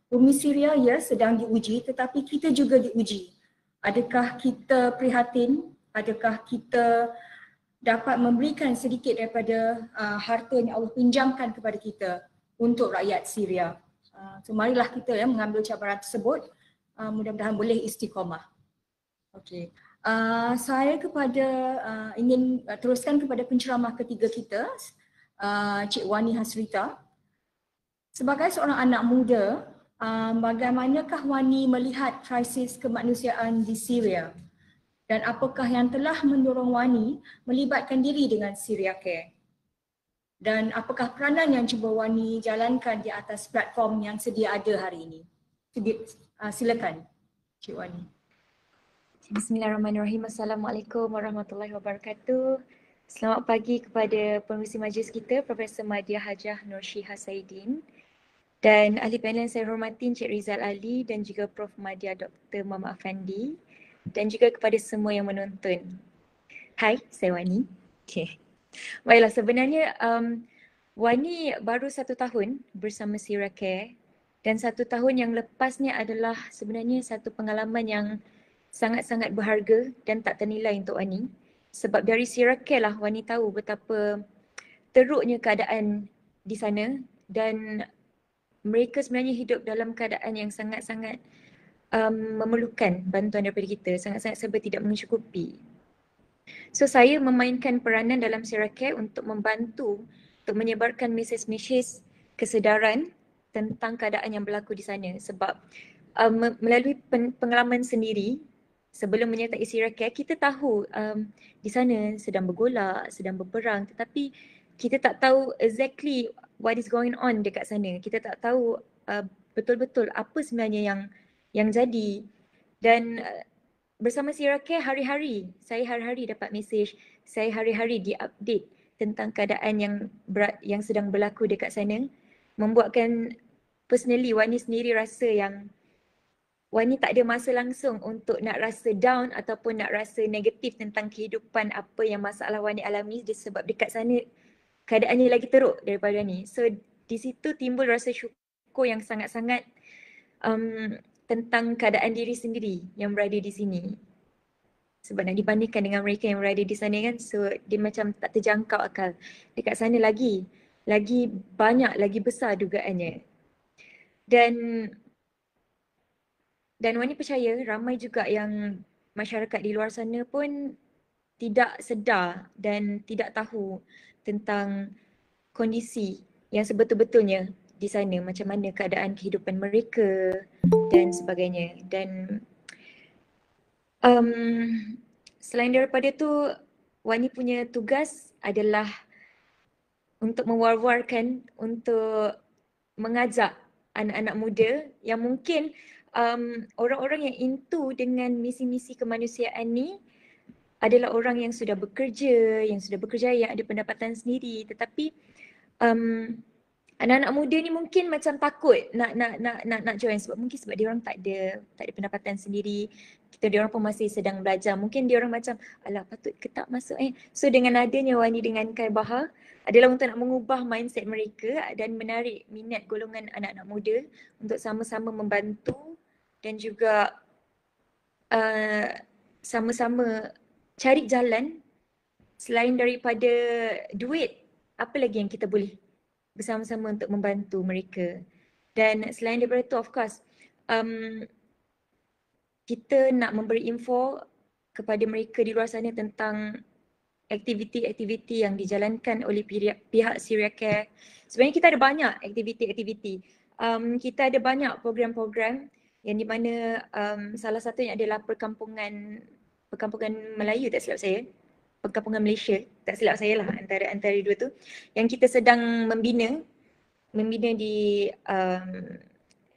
bumi Syria sedang diuji, tetapi kita juga diuji. Adakah kita prihatin? Adakah kita dapat memberikan sedikit daripada harta yang Allah pinjamkan kepada kita untuk rakyat Syria? So marilah kita mengambil cabaran tersebut. Mudah-mudahan boleh istiqamah. Okey. Saya ingin teruskan kepada penceramah ketiga kita, Cik Wani Hasrita. Sebagai seorang anak muda, bagaimanakah Wani melihat krisis kemanusiaan di Syria? Dan apakah yang telah mendorong Wani melibatkan diri dengan Syria Care? Dan apakah peranan yang cuba Wani jalankan di atas platform yang sedia ada hari ini? Silakan, Cik Wani. Bismillahirrahmanirrahim. Assalamualaikum warahmatullahi wabarakatuh. Selamat pagi kepada pengerusi majlis kita, Profesor Madya Hajah Nur Shihah Saidin, dan ahli panel saya hormati Encik Rizal Ali, dan juga Prof Madya Dr. Muhammad Afandi, dan juga kepada semua yang menonton. Hai, saya Wani. Okay. Baiklah, sebenarnya Wani baru 1 tahun bersama Syria Care, dan 1 tahun yang lepasnya adalah sebenarnya satu pengalaman yang sangat-sangat berharga dan tak ternilai untuk Wani. Sebab dari Syria Care lah Wani tahu betapa teruknya keadaan di sana, dan mereka sebenarnya hidup dalam keadaan yang sangat-sangat memerlukan bantuan daripada kita, sangat-sangat serba tidak mencukupi. So saya memainkan peranan dalam Syria Care untuk membantu, untuk menyebarkan mesej-mesej kesedaran tentang keadaan yang berlaku di sana. Sebab melalui pengalaman sendiri, sebelum menyertai Syria Care, kita tahu di sana sedang bergolak, sedang berperang, tetapi kita tak tahu exactly what is going on dekat sana. Kita tak tahu betul-betul apa sebenarnya yang jadi. Dan bersama Syria Care hari-hari, saya hari-hari dapat mesej, saya hari-hari di-update tentang keadaan yang sedang berlaku dekat sana, membuatkan personally Wani sendiri rasa yang Wani tak ada masa langsung untuk nak rasa down ataupun nak rasa negatif tentang kehidupan apa yang masalah Wani alami, sebab dekat sana keadaannya lagi teruk daripada ni. So di situ timbul rasa syukur yang sangat-sangat tentang keadaan diri sendiri yang berada di sini. Sebab nak dibandingkan dengan mereka yang berada di sana kan, so dia macam tak terjangkau akal. Dekat sana lagi banyak, lagi besar dugaannya. Dan Wani percaya ramai juga yang masyarakat di luar sana pun tidak sedar dan tidak tahu tentang kondisi yang sebetul-betulnya di sana, macam mana keadaan kehidupan mereka dan sebagainya. Dan selain daripada tu, Wani punya tugas adalah untuk mewar-warkan, untuk mengajak anak-anak muda yang mungkin orang-orang yang into dengan misi-misi kemanusiaan ni adalah orang yang sudah bekerja, yang ada pendapatan sendiri, tetapi anak-anak muda ni mungkin macam takut nak join sebab dia orang tak ada pendapatan sendiri. Dia orang pun masih sedang belajar. Mungkin dia orang macam alah patut ke tak masuk So dengan adanya Wani dengan Khair-Bahar adalah untuk nak mengubah mindset mereka dan menarik minat golongan anak-anak muda untuk sama-sama membantu dan juga sama-sama cari jalan selain daripada duit, apa lagi yang kita boleh bersama-sama untuk membantu mereka. Dan selain daripada itu, of course, kita nak memberi info kepada mereka di luar sana tentang aktiviti-aktiviti yang dijalankan oleh pihak Syria Care. Sebenarnya kita ada banyak aktiviti-aktiviti. Kita ada banyak program-program yang di mana salah satunya adalah perkampungan Melayu, tak silap saya. Perkampungan Malaysia, tak silap saya lah, antara dua tu. Yang kita sedang membina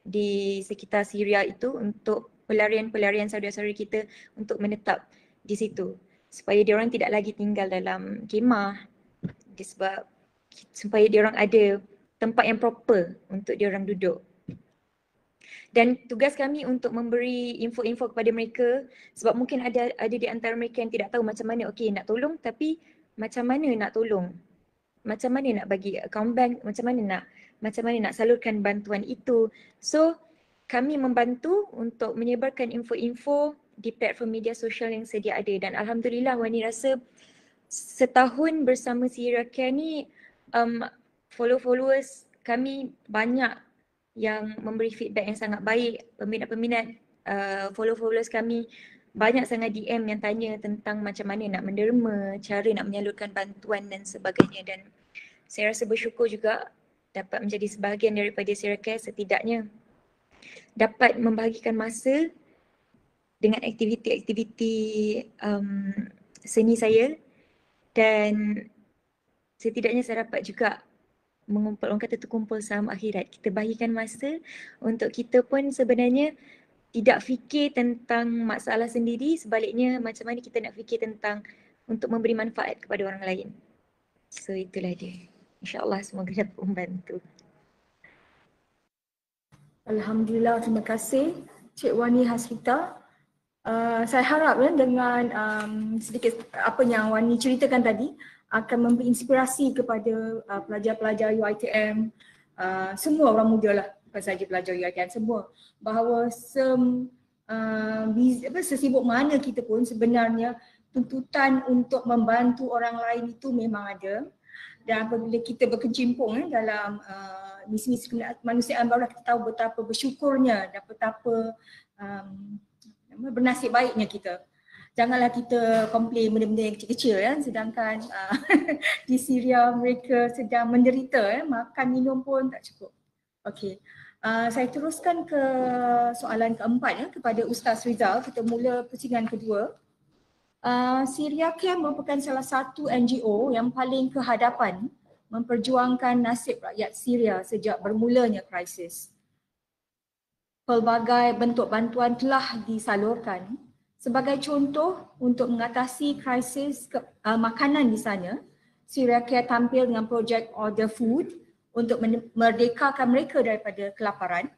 di sekitar Syria itu untuk pelarian saudara-saudara kita untuk menetap di situ. Supaya diorang tidak lagi tinggal dalam kemah. Sebab supaya diorang ada tempat yang proper untuk diorang duduk. Dan tugas kami untuk memberi info-info kepada mereka, sebab mungkin ada di antara mereka yang tidak tahu macam mana nak tolong, tapi macam mana nak tolong, macam mana nak bagi account bank, macam mana nak salurkan bantuan itu. So kami membantu untuk menyebarkan info-info di platform media sosial yang sedia ada. Dan alhamdulillah Wani rasa setahun bersama Syria Care ni followers kami banyak yang memberi feedback yang sangat baik. Peminat-peminat followers kami banyak sangat DM yang tanya tentang macam mana nak menderma, cara nak menyalurkan bantuan dan sebagainya. Dan saya rasa bersyukur juga dapat menjadi sebahagian daripada Syria Care, setidaknya dapat membahagikan masa dengan aktiviti-aktiviti seni saya, dan setidaknya saya dapat juga mengumpul, orang kata tu kumpul saham akhirat. Kita bahagikan masa untuk kita pun sebenarnya tidak fikir tentang masalah sendiri, sebaliknya macam mana kita nak fikir tentang untuk memberi manfaat kepada orang lain. So itulah dia. InsyaAllah semoga dapat membantu. Alhamdulillah, terima kasih Cik Wani Hasrita. Saya harap dengan sedikit apa yang Wani ceritakan tadi akan memberi inspirasi kepada pelajar-pelajar UiTM, semua orang muda lah, bukan saja pelajar UiTM, semua, bahawa sesibuk mana kita pun sebenarnya tuntutan untuk membantu orang lain itu memang ada. Dan apabila kita berkecimpung dalam misi-misi kemanusiaan, barulah kita tahu betapa bersyukurnya dan betapa bernasib baiknya kita. Janganlah kita komplain benda-benda yang kecil-kecil sedangkan di Syria mereka sedang menderita, makan minum pun tak cukup. Okey. Saya teruskan ke soalan keempat kepada Ustaz Rizal. Kita mula pusingan kedua. Syria Care merupakan salah satu NGO yang paling ke hadapan memperjuangkan nasib rakyat Syria sejak bermulanya krisis. Pelbagai bentuk bantuan telah disalurkan. Sebagai contoh, untuk mengatasi krisis makanan di sana, Syria Care tampil dengan projek Order Food untuk merdekakan mereka daripada kelaparan.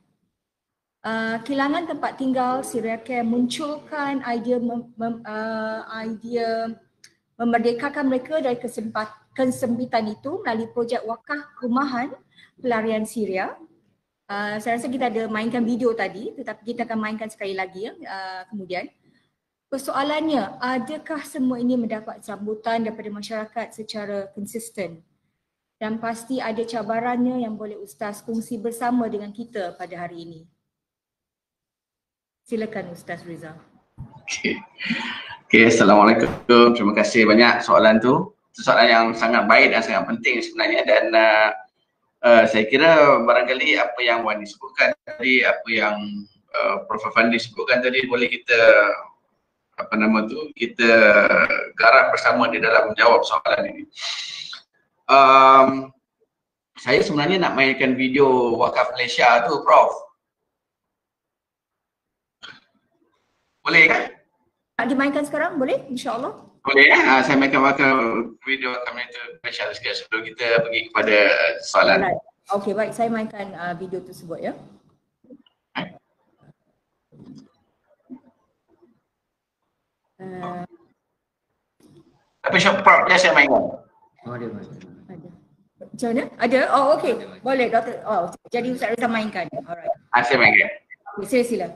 Kehilangan tempat tinggal, Syria Care munculkan idea memerdekakan mereka dari kesempitan itu melalui projek wakaf rumahan pelarian Syria. Saya rasa kita ada mainkan video tadi, tetapi kita akan mainkan sekali lagi kemudian. Persoalannya, adakah semua ini mendapat sambutan daripada masyarakat secara konsisten? Dan pasti ada cabarannya yang boleh Ustaz kongsi bersama dengan kita pada hari ini. Silakan Ustaz Rizal. Okey, Assalamualaikum. Terima kasih banyak soalan tu. Itu soalan yang sangat baik dan sangat penting sebenarnya, dan saya kira barangkali apa yang Wan disebutkan tadi, apa yang Prof. Afandi sebutkan tadi, boleh kita kita garap bersama di dalam menjawab soalan ini. Saya sebenarnya nak mainkan video Wakaf Malaysia tu, Prof. Boleh kan? Nak dimainkan sekarang? Boleh? InsyaAllah. Boleh ya? Saya mainkan video Wakaf Malaysia sikit sebelum kita pergi kepada soalan. Okey, baik. Saya mainkan video tersebut ya. Tapi Prof, dia saya mainkan. Ada. Macam mana? Ada? Oh, okey. Boleh, Doktor. Oh, jadi Ustaz Rizal mainkan. Alright. Saya mainkan. Okay, sila.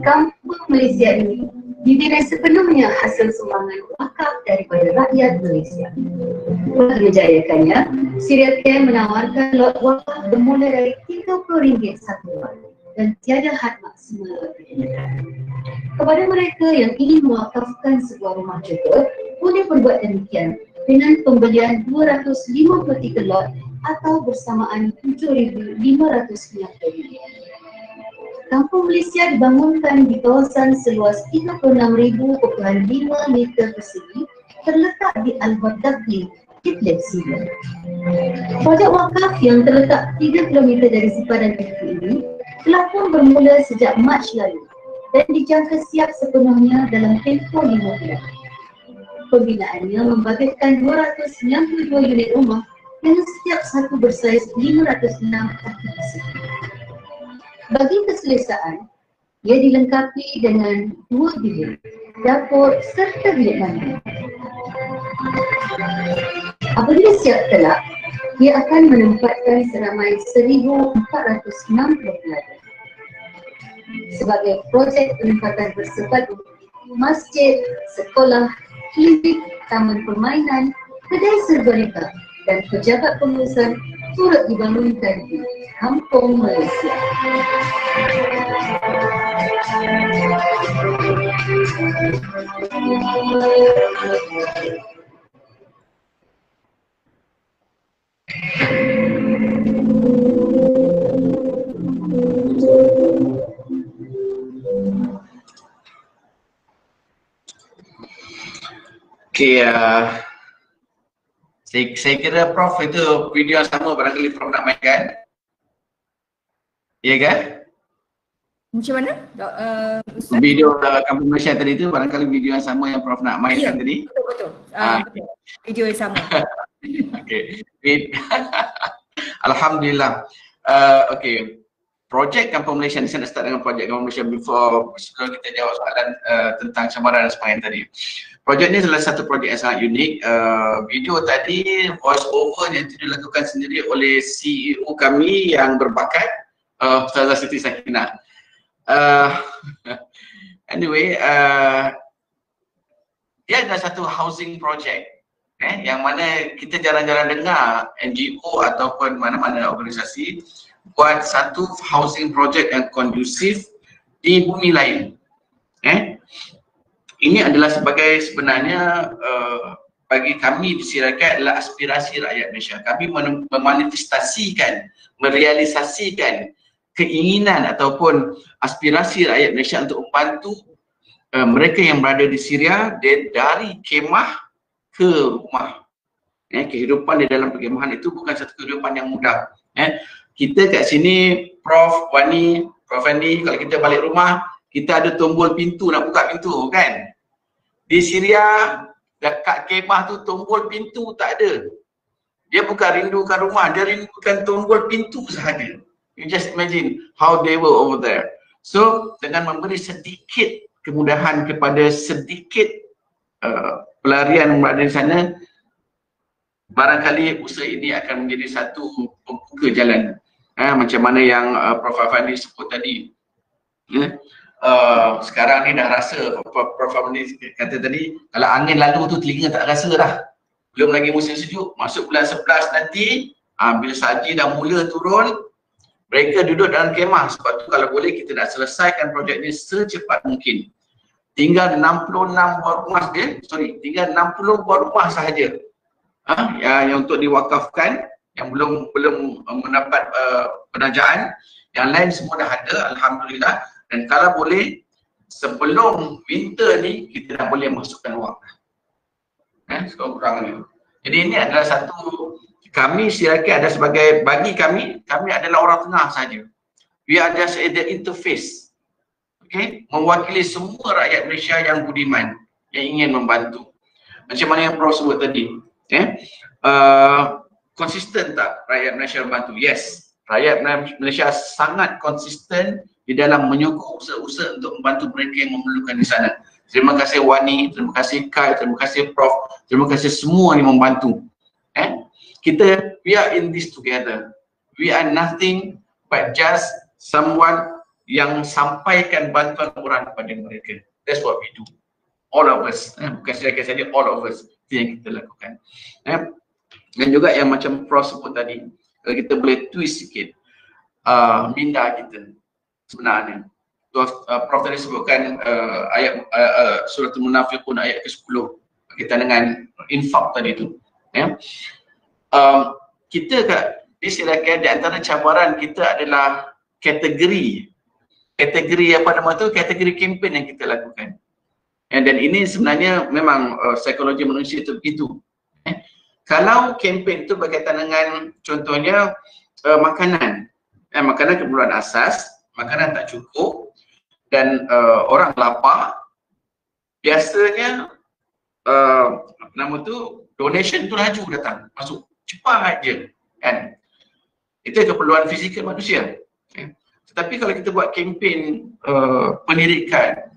Kampung Malaysia ini didirikan sepenuhnya hasil sumbangan wakaf daripada rakyat Malaysia. Untuk menjayakannya, Syria Care menawarkan lot wakaf bermula dari RM30 satu lot dan tiada had maksimal perkhidmatan. Kepada mereka yang ingin mewakafkan sebuah rumah tersebut, boleh berbuat demikian dengan pembelian 253 lot atau bersamaan RM7,590. Kampung Malaysia dibangunkan di kawasan seluas 36,5 meter persegi terletak di Al-Bardakli, Idlib, Syria. Projek wakaf yang terletak 3 km dari sipadan itu ini telah pun bermula sejak Mac lalu dan dijangka siap sepenuhnya dalam tempoh 5 bulan. Pembinaannya membabitkan 292 unit rumah dengan setiap satu bersaiz 506 kaki persegi. Bagi keselesaan, ia dilengkapi dengan 2 bilik, dapur serta bilik mandi. Apabila siap kelak, ia akan menempatkan seramai 1,460 pelajar. Sebagai projek penempatan bersepadu, masjid, sekolah, klinik, taman permainan, kedai serba dan pejabat pengurusan turut dibangunkan di Kampung Malaysia. Okey, saya kira Prof itu video yang sama barangkali Prof nak mainkan. Ya kan? Macam mana? Video Kampung Malaysia tadi tu barangkali video yang sama yang Prof nak mainkan tadi. Betul. Betul. Video yang sama. Okey. Alhamdulillah. Okey. Projek Kampung Malaysia ni, saya nak start dengan projek Kampung Malaysia sebelum kita jawab soalan tentang cabaran dan sebagainya tadi. Projek ni adalah satu projek yang sangat unik. Video tadi voice over yang dilakukan sendiri oleh CEO kami yang berbakat, Ustazah Siti Sakinah. Anyway, dia adalah satu housing project yang mana kita jarang-jarang dengar NGO ataupun mana-mana organisasi buat satu housing project yang kondusif di bumi lain. Ini adalah sebagai sebenarnya bagi kami di Syria Care adalah aspirasi rakyat Malaysia. Kami memanifestasikan, merealisasikan keinginan ataupun aspirasi rakyat Malaysia untuk membantu mereka yang berada di Syria dari kemah ke rumah. Kehidupan di dalam perkemahan itu bukan satu kehidupan yang mudah. Kita kat sini, Prof Wani, Prof Andi, kalau kita balik rumah, kita ada tombol pintu nak buka pintu kan. Di Syria, dekat kemah tu tombol pintu tak ada. Dia bukan rindukan rumah, dia rindukan tombol pintu sahaja. You just imagine how they were over there. So, dengan memberi sedikit kemudahan kepada sedikit pelarian yang berada di sana, barangkali usaha ini akan menjadi satu pembuka jalan. Macam mana yang Prof Afandi sebut tadi. Sekarang ni dah rasa, Prof Afandi kata tadi, kalau angin lalu tu telinga tak rasa dah. Belum lagi musim sejuk, masuk bulan 11 nanti, bila salji dah mula turun, mereka duduk dalam kemah. Sebab tu kalau boleh kita nak selesaikan projek ni secepat mungkin. Tinggal 66 buah rumah tinggal 60 buah rumah sahaja yang untuk diwakafkan, yang belum mendapat penajaan. Yang lain semua dah ada, alhamdulillah. Dan kalau boleh sebelum winter ni kita dah boleh masukkan wang. Sekurang-kurangnya. Jadi ini adalah satu, kami Syarikat ada sebagai, bagi kami adalah orang tengah saja. We are just at the interface. Mewakili semua rakyat Malaysia yang budiman, yang ingin membantu. Macam mana yang Prof sebut tadi. Konsisten tak rakyat Malaysia membantu? Yes. Rakyat Malaysia sangat konsisten di dalam menyokong usaha-usaha untuk membantu mereka yang memerlukan di sana. Terima kasih Wani, terima kasih Kai, terima kasih Prof, terima kasih semua yang membantu. Kita, we are in this together. We are nothing but just someone yang sampaikan bantuan orang kepada mereka. That's what we do. All of us, bukan Syarikat saja, all of us. Itu yang kita lakukan. Dan juga yang macam Prof sebut tadi, kalau kita boleh twist sikit minda kita sebenarnya. Prof tadi sebutkan ayat surah Al-Munafiqun ayat ke-10 berkaitan dengan infak tadi tu. Kita di Syarikat, di antara cabaran kita adalah kategori apa nama tu, kategori kempen yang kita lakukan. Dan ini sebenarnya memang psikologi manusia itu begitu. Kalau kempen itu berkaitan dengan contohnya makanan, makanan keperluan asas, makanan tak cukup dan orang lapar, biasanya apa nama tu, donation tu laju datang, masuk cepat je kan. Itu keperluan fizikal manusia. Tetapi kalau kita buat kempen pendidikan,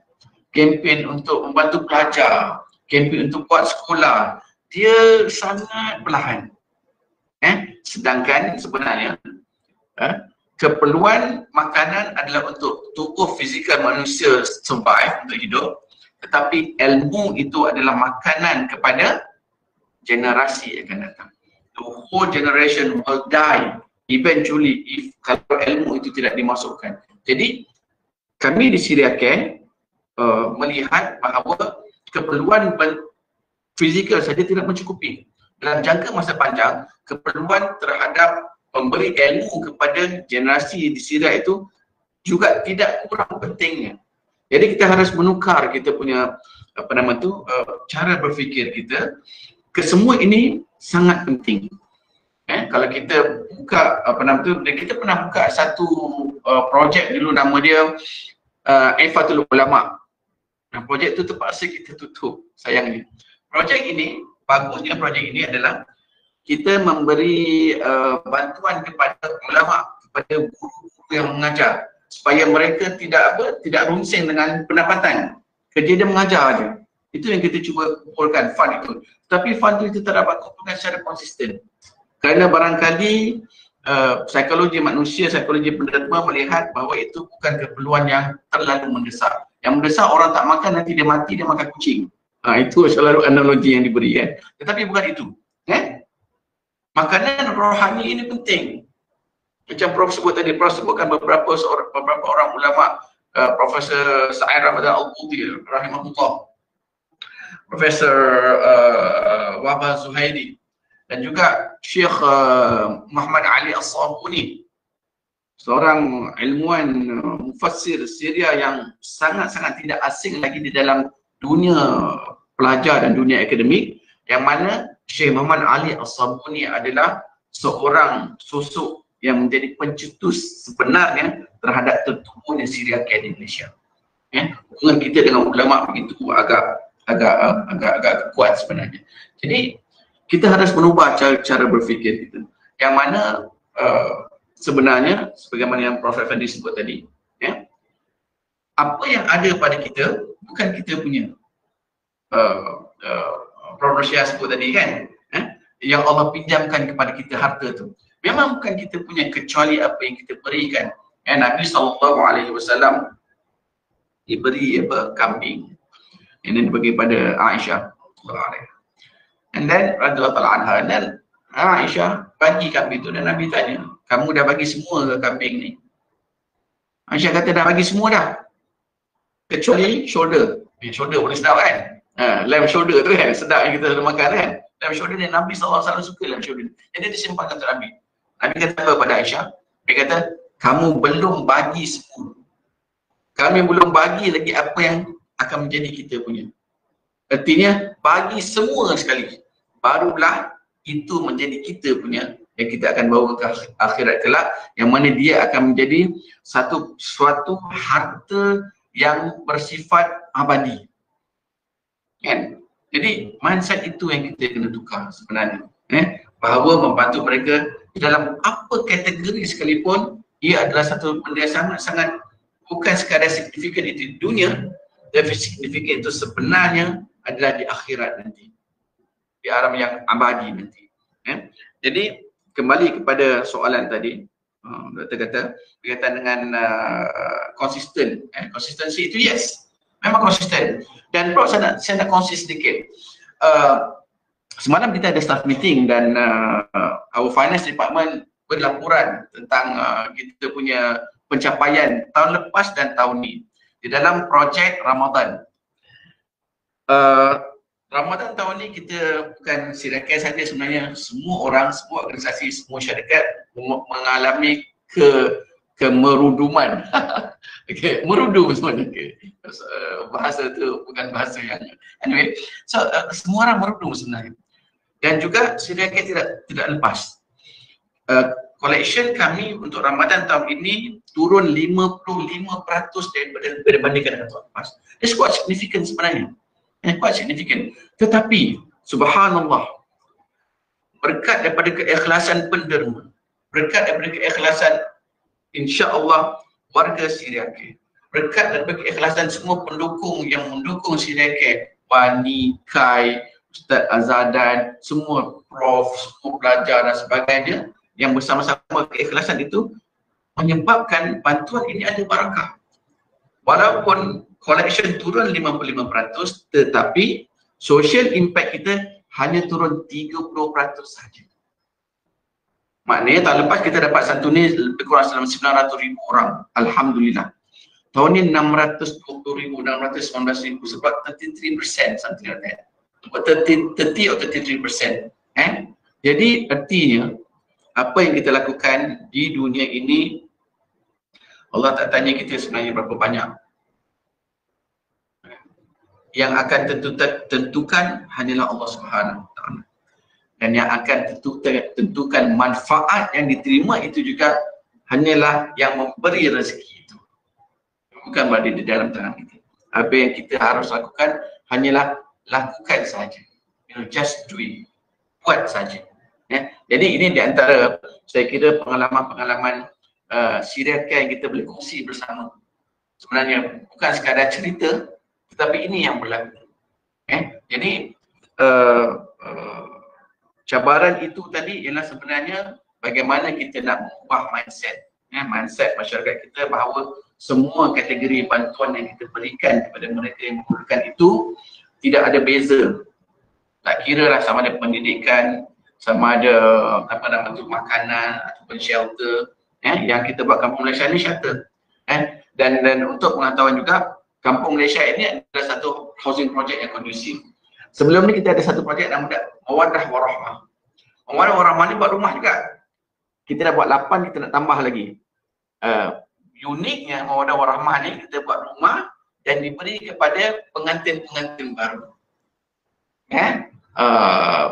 kempen untuk membantu pelajar, kempen untuk buat sekolah, dia sangat perlahan. Sedangkan sebenarnya keperluan makanan adalah untuk tubuh fizikal manusia survive, untuk hidup. Tetapi ilmu itu adalah makanan kepada generasi yang akan datang. The whole generation will die eventually if kalau ilmu itu tidak dimasukkan. Jadi kami di Syarikat melihat bahawa keperluan fizikal saja tidak mencukupi. Dalam jangka masa panjang, keperluan terhadap memberi ilmu kepada generasi di Syarikat itu juga tidak kurang pentingnya. Jadi kita harus menukar kita punya apa nama tu, cara berfikir kita. Kesemua ini sangat penting. Kalau kita buka apa nama tu, kita pernah buka satu projek dulu, nama dia Ifatul Ulama. Projek itu terpaksa kita tutup, sayangnya. Projek ini, bagusnya projek ini adalah kita memberi bantuan kepada ulama, kepada guru-guru yang mengajar, supaya mereka tidak rungsing dengan pendapatan. Kerja dia mengajar aja. Itu yang kita cuba kumpulkan fund itu. Tapi fund itu tak dapat kumpulkan secara konsisten. Kerana barangkali psikologi manusia, psikologi penerima melihat bahawa itu bukan keperluan yang terlalu mendesak. Yang mendesak orang tak makan, nanti dia mati, dia makan kucing. Itu selalu analogi yang diberi kan. Tetapi bukan itu. Makanan rohani ini penting. Macam Prof sebut tadi, Prof sebutkan beberapa orang ulama, Profesor Sa'id Ramadan Al-Qudhi rahimahullah, Profesor Wahbah Zuhairi, dan juga Syekh Muhammad Ali As-Sabuni, seorang ilmuwan mufassir Syria yang sangat-sangat tidak asing lagi di dalam dunia pelajar dan dunia akademik, yang mana Syekh Muhammad Ali As-Sabuni adalah seorang sosok yang menjadi pencetus sebenarnya terhadap tertumbuhnya Syariah di Malaysia. Hubungan kita dengan ulama begitu agak kuat sebenarnya. Jadi kita harus merubah cara berfikir kita. Yang mana sebenarnya sebagaimana yang Prof. Effendi sebut tadi, apa yang ada pada kita bukan kita punya. Prof. Syah sebut tadi kan, yang Allah pinjamkan kepada kita harta tu memang bukan kita punya kecuali apa yang kita berikan. Nabi SAW diberi kambing ini dibagi pada Aisyah, and then radhiyallahu ta'ala anha, dan Aisyah bagi kambing tu dan Nabi tanya, kamu dah bagi semua ke kambing ni? Aisyah kata dah bagi semua dah kecuali shoulder. Shoulder boleh sedap kan? Lamb shoulder tu kan, sedap yang kita makan kan. Lamb shoulder ni Nabi SAW suka lamb shoulder. Jadi dia simpan untuk Nabi. Nabi kata apa pada Aisyah? Dia kata, kamu belum bagi semua. Kami belum bagi lagi apa yang akan menjadi kita punya. Artinya, bagi semua sekali. Barulah itu menjadi kita punya, yang kita akan bawa ke akhirat kelak, yang mana dia akan menjadi suatu harta yang bersifat abadi. Kan? Jadi mindset itu yang kita kena tukar sebenarnya. Bahawa membantu mereka dalam apa kategori sekalipun, ia adalah satu benda sangat-sangat bukan sekadar signifikan itu di dunia, tapi signifikan itu sebenarnya adalah di akhirat nanti, di alam yang abadi nanti. Jadi kembali kepada soalan tadi, Doktor kata berkaitan dengan konsisten. Konsistensi itu yes, memang konsisten. Dan Prof, saya nak kongsi sedikit. Semalam kita ada staff meeting dan our finance department berlaporan tentang kita punya pencapaian tahun lepas dan tahun ni di dalam projek Ramadan. Ramadan tahun ni kita bukan syarikat saja, sebenarnya semua orang, semua organisasi, semua syarikat mengalami kemeruduman. Merudum sebenarnya. Bahasa tu bukan bahasa yang anyway. So semua orang merudum sebenarnya. Dan juga syarikat tidak lepas. Collection kami untuk Ramadan tahun ini turun 55% dibandingkan dengan tahun lepas. It's quite significant sebenarnya. Quite significant. Tetapi subhanallah, berkat daripada keikhlasan penderma, berkat daripada keikhlasan insya-Allah warga Syariah, berkat daripada keikhlasan semua pendukung yang mendukung Syariah, Wani, Kai, Ustaz Azadan, semua prof, semua pelajar dan sebagainya, yang bersama-sama keikhlasan itu menyebabkan bantuan ini ada barakah. Walaupun collection turun 55%, tetapi social impact kita hanya turun 30% saja. Maknanya tahun lepas kita dapat santuni lebih kurang dalam 900,000 orang. Alhamdulillah. Tahun ni 620,000, 619,000 sebab 33% something like that. 30 atau 33%. Jadi artinya apa yang kita lakukan di dunia ini, Allah tak tanya kita sebenarnya berapa banyak. Yang akan tentukan hanyalah Allah Subhanahu Wa Taala. Dan yang akan tentukan manfaat yang diterima itu juga hanyalah yang memberi rezeki itu. Bukan berada di dalam tangan kita. Apa yang kita harus lakukan hanyalah lakukan saja. Just do it. Buat saja. Jadi ini di antara saya kira pengalaman-pengalaman Syariah yang kita boleh kongsi bersama. Sebenarnya bukan sekadar cerita, tetapi ini yang berlaku. Jadi cabaran itu tadi ialah sebenarnya bagaimana kita nak mengubah mindset. Mindset masyarakat kita bahawa semua kategori bantuan yang kita berikan kepada mereka yang memerlukan itu tidak ada beza. Tak kira lah sama ada pendidikan, sama ada apa nama tu, makanan ataupun shelter. Yang kita buat Kampung Malaysia ni shelter. Dan untuk pengetahuan juga, Kampung Malaysia ini adalah satu housing project yang kondusif. Sebelum ni kita ada satu projek nama Mawaddah Warahmah. Mawaddah Warahmah ni buat rumah juga. Kita dah buat 8, kita nak tambah lagi. Uniknya Mawaddah Warahmah ni kita buat rumah dan diberi kepada pengantin-pengantin baru.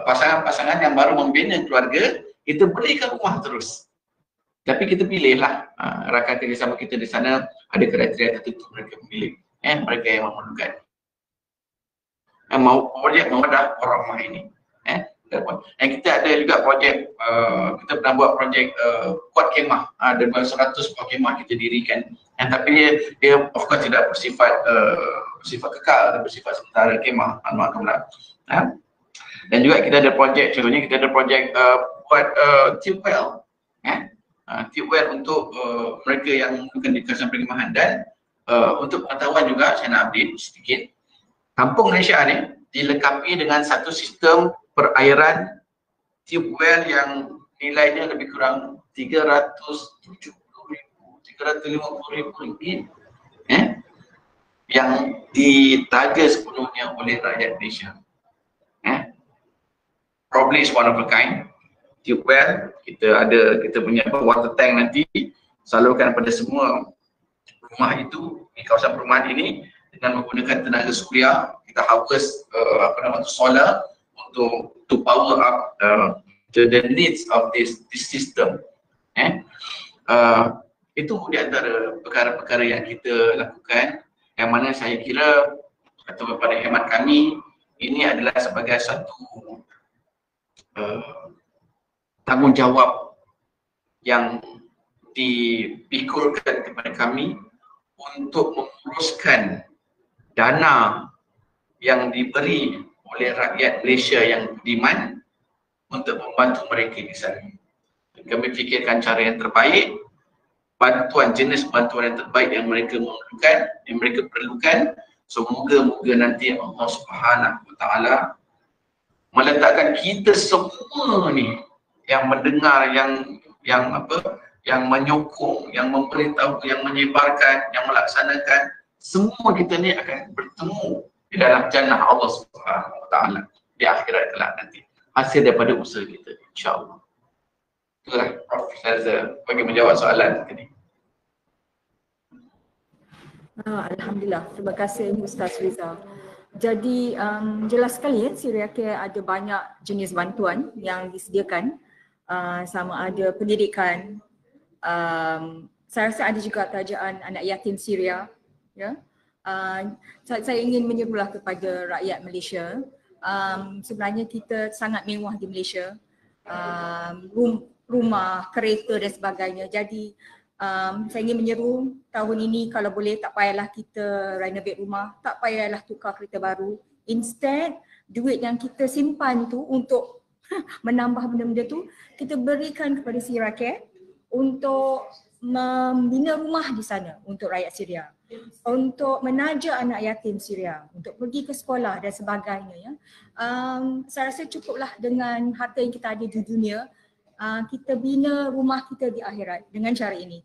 pasangan-pasangan yang baru membina keluarga, kita berikan rumah terus. Tapi kita pilihlah rakan kerjasama kita di sana ada kriteria tertentu mereka memilih. Mereka yang memerlukan. Mau projek mewadah orang rumah ini. Dan kita ada juga projek, kita pernah buat projek kuat kemah. Ada 100 kuat kemah kita dirikan. Tapi dia of course tidak bersifat kekal, dia bersifat sementara kemah. Dan juga kita ada projek, contohnya kita ada projek buat tube well. Tube well untuk mereka yang bukan di kawasan perkhemahan. Dan untuk pengetahuan juga saya nak update sedikit. Kampung Malaysia ni dilengkapi dengan satu sistem perairan tube well yang nilainya lebih kurang 350,000 ringgit yang ditaga sepenuhnya oleh rakyat Malaysia. Probably is one of a kind. Tube well, kita punya water tank nanti salurkan pada semua rumah itu di kawasan perumahan ini dengan menggunakan tenaga suria. Kita harvest solar untuk to power up the needs of this system. Itu di antara perkara-perkara yang kita lakukan, yang mana saya kira atau pada hemat kami ini adalah sebagai satu tanggungjawab yang dipikulkan kepada kami untuk menguruskan dana yang diberi oleh rakyat Malaysia yang budiman untuk membantu mereka di sana. Kami fikirkan cara yang terbaik, jenis bantuan yang terbaik yang mereka memerlukan, yang mereka perlukan. Semoga nanti Allah Subhanahu Wa Taala meletakkan kita semua ni yang mendengar, yang menyokong, yang memberitahu, yang menyebarkan, yang melaksanakan, semua kita ni akan bertemu di dalam jannah Allah Subhanahu Wa Taala di akhirat kelak nanti, hasil daripada usaha kita, insya-Allah. Itulah Prof. Saya bagi menjawab soalan tadi. Alhamdulillah, terima kasih Ustaz Rizal. Jadi jelas sekali Syria Care ada banyak jenis bantuan yang disediakan, sama ada pendidikan, saya rasa ada juga kerajaan anak yatim Syria. Saya ingin menyerulah kepada rakyat Malaysia, sebenarnya kita sangat mewah di Malaysia, rumah, kereta dan sebagainya. Jadi saya ingin menyeru tahun ini kalau boleh tak payahlah kita renovate rumah, tak payahlah tukar kereta baru. Instead, duit yang kita simpan tu untuk menambah benda-benda tu, kita berikan kepada Syria Care untuk membina rumah di sana untuk rakyat Syria, untuk menaja anak yatim Syria, untuk pergi ke sekolah dan sebagainya. Saya rasa cukuplah dengan harta yang kita ada di dunia, kita bina rumah kita di akhirat dengan cara ini,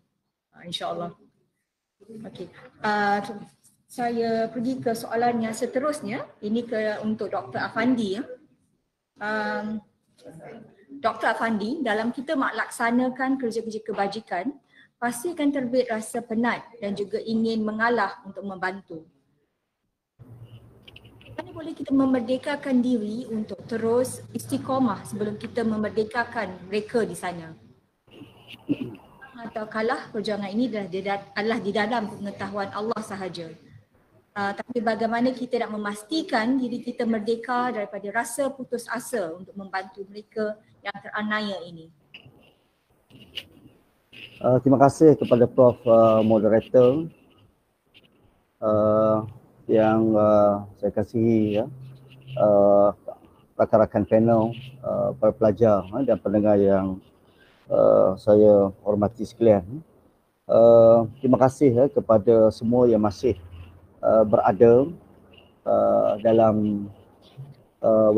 insya-Allah. Okey, saya pergi ke soalan yang seterusnya. Ini untuk Dr. Afandi. Dr. Afandi, dalam kita melaksanakan kerja-kerja kebajikan, pasti akan terbit rasa penat dan juga ingin mengalah untuk membantu. Bagaimana boleh kita memerdekakan diri untuk terus istiqamah sebelum kita memerdekakan mereka di sana? Atau kalah perjuangan ini adalah di dalam pengetahuan Allah sahaja. Tapi bagaimana kita nak memastikan diri kita merdeka daripada rasa putus asa untuk membantu mereka yang teraniaya ini? Terima kasih kepada Prof Moderator yang saya kasihi, rakan-rakan panel, para pelajar dan pendengar yang saya hormati sekalian. Terima kasih kepada semua yang masih berada dalam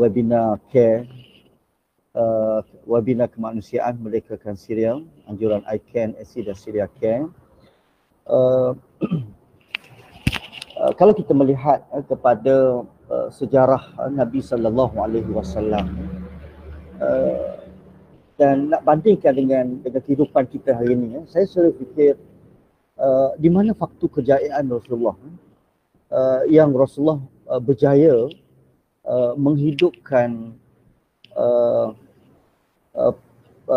webinar CARE, webinar kemanusiaan merdekakan Syria, anjuran ICAN, SC dan Syria CARE. Kalau kita melihat kepada sejarah Nabi sallallahu alaihi wasallam dan nak bandingkan dengan kehidupan kita hari ini, saya selalu fikir di mana faktor kejayaan Rasulullah, yang Rasulullah berjaya menghidupkan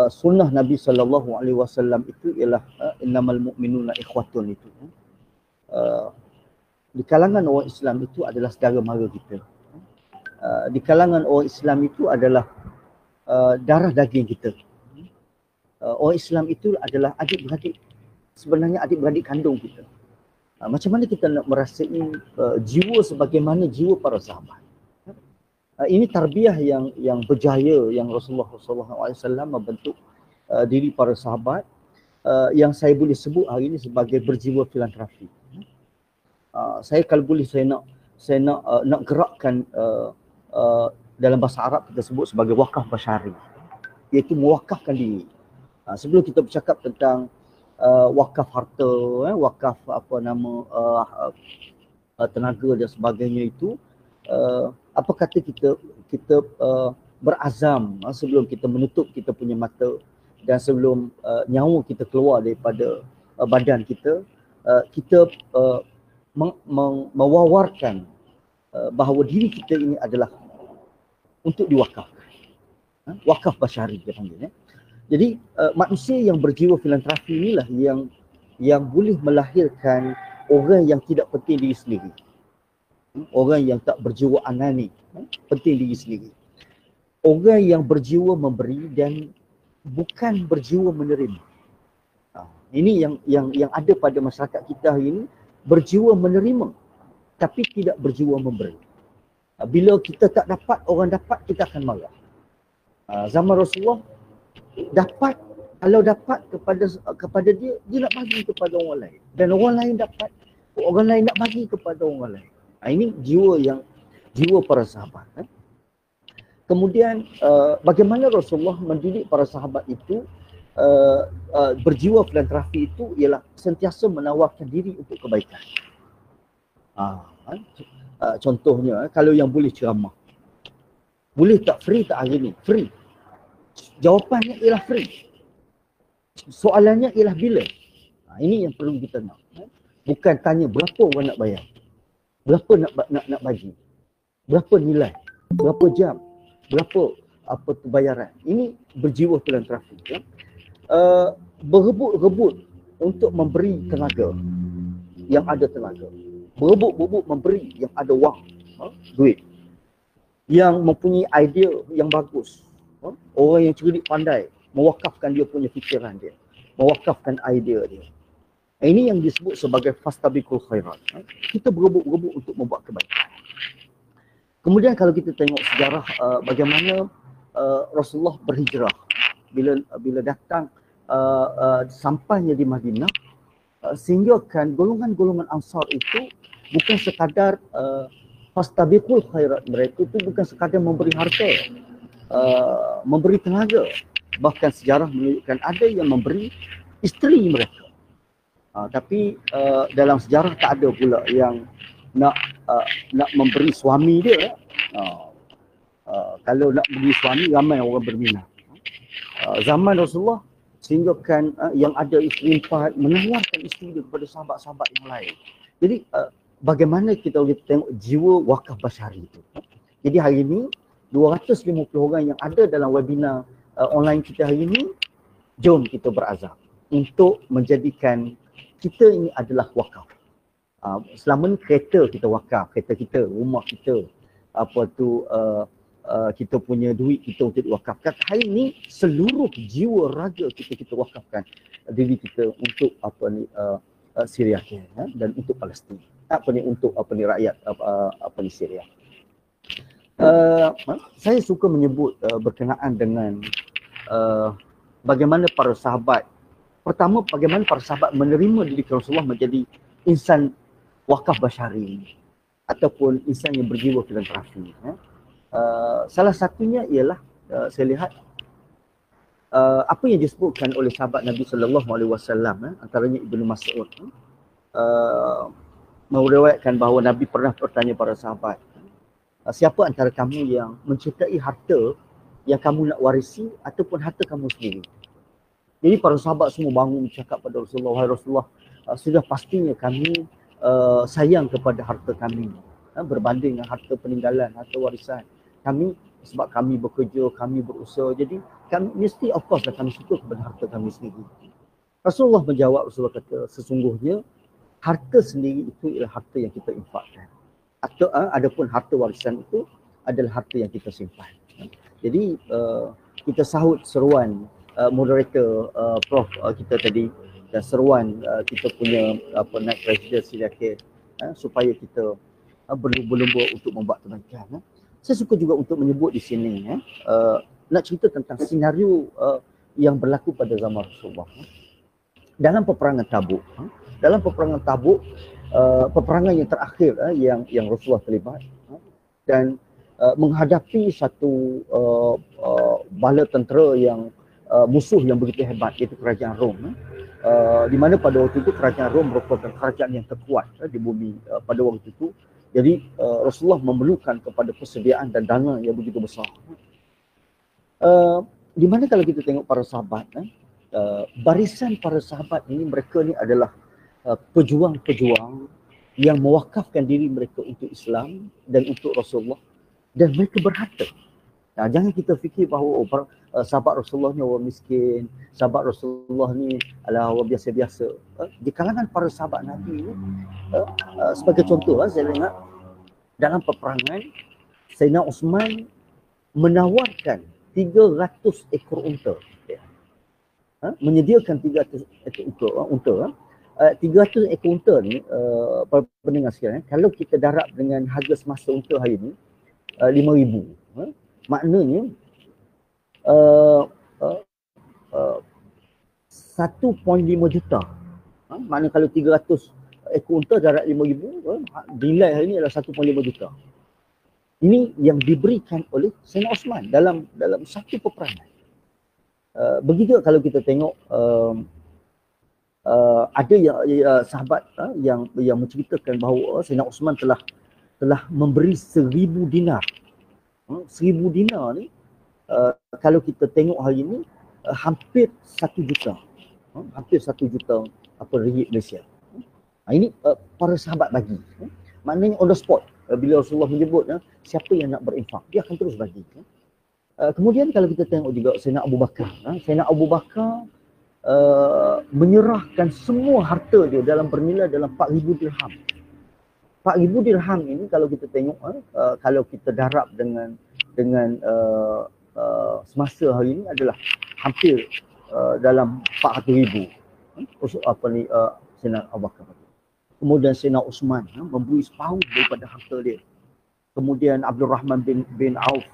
sunnah Nabi SAW itu ialah innamal mu'minuna ikhwatun itu. Di kalangan orang Islam itu adalah saudara mara kita. Di kalangan orang Islam itu adalah darah daging kita. Orang Islam itu adalah adik-beradik, sebenarnya adik-beradik kandung kita. Macam mana kita nak merasai jiwa sebagaimana jiwa para sahabat. Ini tarbiyah yang berjaya yang Rasulullah SAW membentuk diri para sahabat, yang saya boleh sebut hari ini sebagai berjiwa filantropi. Saya kalau boleh saya nak gerakkan dalam bahasa Arab kita sebut sebagai wakaf basyari, iaitu mewakafkan diri. Sebelum kita bercakap tentang wakaf harta, wakaf tenaga dan sebagainya itu, apa kata kita berazam sebelum kita menutup kita punya mata dan sebelum nyawa kita keluar daripada badan kita, kita mewawarkan bahawa diri kita ini adalah untuk diwakafkan. Wakaf basyari dia panggil. Jadi manusia yang berjiwa filantropi inilah yang boleh melahirkan orang yang tidak penting diri sendiri. Orang yang tak berjiwa anani, penting diri sendiri. Orang yang berjiwa memberi dan bukan berjiwa menerima. Ini yang ada pada masyarakat kita hari ini, berjiwa menerima tapi tidak berjiwa memberi. Bila kita tak dapat, orang dapat, kita akan marah. Zaman Rasulullah dapat, kalau dapat kepada dia nak bagi kepada orang lain. Dan orang lain dapat, orang lain nak bagi kepada orang lain. Ini jiwa para sahabat. Kemudian bagaimana Rasulullah mendidik para sahabat itu berjiwa filantropi itu ialah sentiasa menawarkan diri untuk kebaikan. Contohnya kalau yang boleh ceramah. Boleh tak free tak hari ni? Free. Jawapannya ialah free. Soalannya ialah bila. Ini yang perlu kita nak. Bukan tanya berapa orang nak bayar. Berapa nak bagi. Berapa nilai. Berapa jam. Berapa bayaran. Ini berjiwa filantropi. Berebut-rebut untuk memberi tenaga yang ada tenaga. Berebut-rebut memberi yang ada wang, duit. Yang mempunyai idea yang bagus. Orang yang cerdik pandai mewakafkan dia punya fikiran dia, mewakafkan idea dia. Ini yang disebut sebagai fastabiqul khairat. Kita berebut-rebut untuk membuat kebaikan. Kemudian kalau kita tengok sejarah bagaimana Rasulullah berhijrah, bila datang sampainya di Madinah, sehingga kan golongan-golongan Ansar itu bukan sekadar fastabiqul khairat, mereka itu bukan sekadar memberi harta, memberi tenaga. Bahkan sejarah menunjukkan ada yang memberi isteri mereka. Tapi dalam sejarah tak ada pula yang nak memberi suami dia. Kalau nak beri suami, ramai orang berminat. Zaman Rasulullah, sehingga kan yang ada isteri 4 menawarkan isteri dia kepada sahabat-sahabat yang lain. Jadi bagaimana kita boleh tengok jiwa wakaf basyari itu. Jadi hari ini 250 orang yang ada dalam webinar online kita hari ini, jom kita berazam untuk menjadikan kita ini adalah wakaf. Selama ni kereta kita wakaf, kereta kita, rumah kita, kita punya duit kita untuk diwakafkan. Hari ini seluruh jiwa raga kita wakafkan diri kita untuk Syria dan untuk Palestin. Untuk rakyat Syria. Saya suka menyebut berkenaan dengan bagaimana para sahabat. Pertama, bagaimana para sahabat menerima diri Rasulullah menjadi insan wakaf basyari ataupun insan yang berjiwa filantropi. Salah satunya ialah saya lihat apa yang disebutkan oleh sahabat Nabi SAW, antaranya Ibnu Mas'ud, meriwayatkan bahawa Nabi pernah bertanya para sahabat, siapa antara kamu yang menciptai harta yang kamu nak warisi ataupun harta kamu sendiri? Jadi para sahabat semua bangun bercakap pada Rasulullah, "Wahai Rasulullah, sudah pastinya kami sayang kepada harta kami. berbanding dengan harta peninggalan, harta warisan. Kami sebab kami bekerja, kami berusaha, jadi kami mesti of course lah kami suka kepada harta kami sendiri. Rasulullah menjawab, Rasulullah kata sesungguhnya harta sendiri itu ialah harta yang kita infakkan. Atau adapun harta warisan itu adalah harta yang kita simpan. Jadi kita sahut seruan moderator Prof kita tadi dan seruan kita punya Naib Presiden Sri Akil supaya kita berlumba-lumba untuk membuat kebaikan. Saya suka juga untuk menyebut di sini nak cerita tentang senario yang berlaku pada zaman Rasulullah. Dalam peperangan Tabuk, peperangan yang terakhir yang Rasulullah terlibat dan menghadapi satu bala tentera yang musuh yang begitu hebat, iaitu kerajaan Rom. Di mana pada waktu itu kerajaan Rom merupakan kerajaan yang terkuat di bumi pada waktu itu. Jadi Rasulullah memerlukan kepada persediaan dan dana yang begitu besar. Di mana kalau kita tengok para sahabat, barisan para sahabat ini, mereka ni adalah pejuang-pejuang yang mewakafkan diri mereka untuk Islam dan untuk Rasulullah, dan mereka berharta. Nah, jangan kita fikir bahawa sahabat Rasulullah ni orang miskin, sahabat Rasulullah ni adalah orang biasa-biasa. Di kalangan para sahabat Nabi ni, sebagai contoh, saya ingat dalam peperangan Sayyidina Osman menawarkan 300 ekor unta. Menyediakan 300 ekor unta. 300 ekor unta ni, para pendengar sekalian, kalau kita darab dengan harga semasa unta hari ni, 5,000. Maknanya 1.5 juta. Maknanya kalau 300 ekor unta darab 5,000, nilai hari ni adalah 1.5 juta. Ini yang diberikan oleh Sayyidina Osman dalam satu peperangan. Begitu kalau kita tengok ada sahabat yang menceritakan bahawa Sayyidina Osman telah memberi 1,000 dinar. 1,000 dinar ni kalau kita tengok hari ni hampir 1 juta. Hampir 1 juta ringgit Malaysia. Ini para sahabat bagi. Maknanya on the spot. Bila Rasulullah menyebut siapa yang nak berinfak, dia akan terus bagi. Kemudian kalau kita tengok juga Sayyidina Abu Bakar. Sayyidina Abu Bakar menyerahkan semua harta dia dalam bernilai dalam 4,000 dirham. 4,000 dirham ini kalau kita tengok, kalau kita darab dengan semasa hari ini adalah hampir dalam 400,000. Sayyidina Abu Bakar. Kemudian Sayyidina Osman memberi separuh daripada harta dia. Kemudian Abdul Rahman bin Auf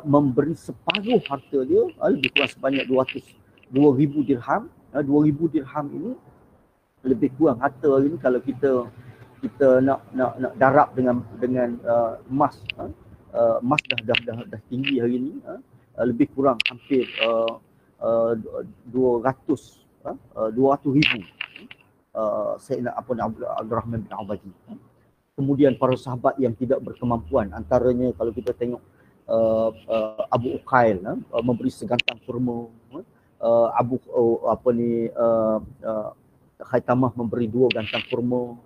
memberi separuh harta dia, lebih kurang sebanyak 2,000 dirham. 2,000 dirham ini lebih kurang harta hari ini kalau kita nak darab dengan emas. Emas dah tinggi hari ini, lebih kurang hampir 200,000 Sayyidina Abdul Rahman bin Auf bagi. Kemudian para sahabat yang tidak berkemampuan, antaranya kalau kita tengok Abu Uqail memberi segantang kurma, Khaitamah memberi 2 gantang kurma.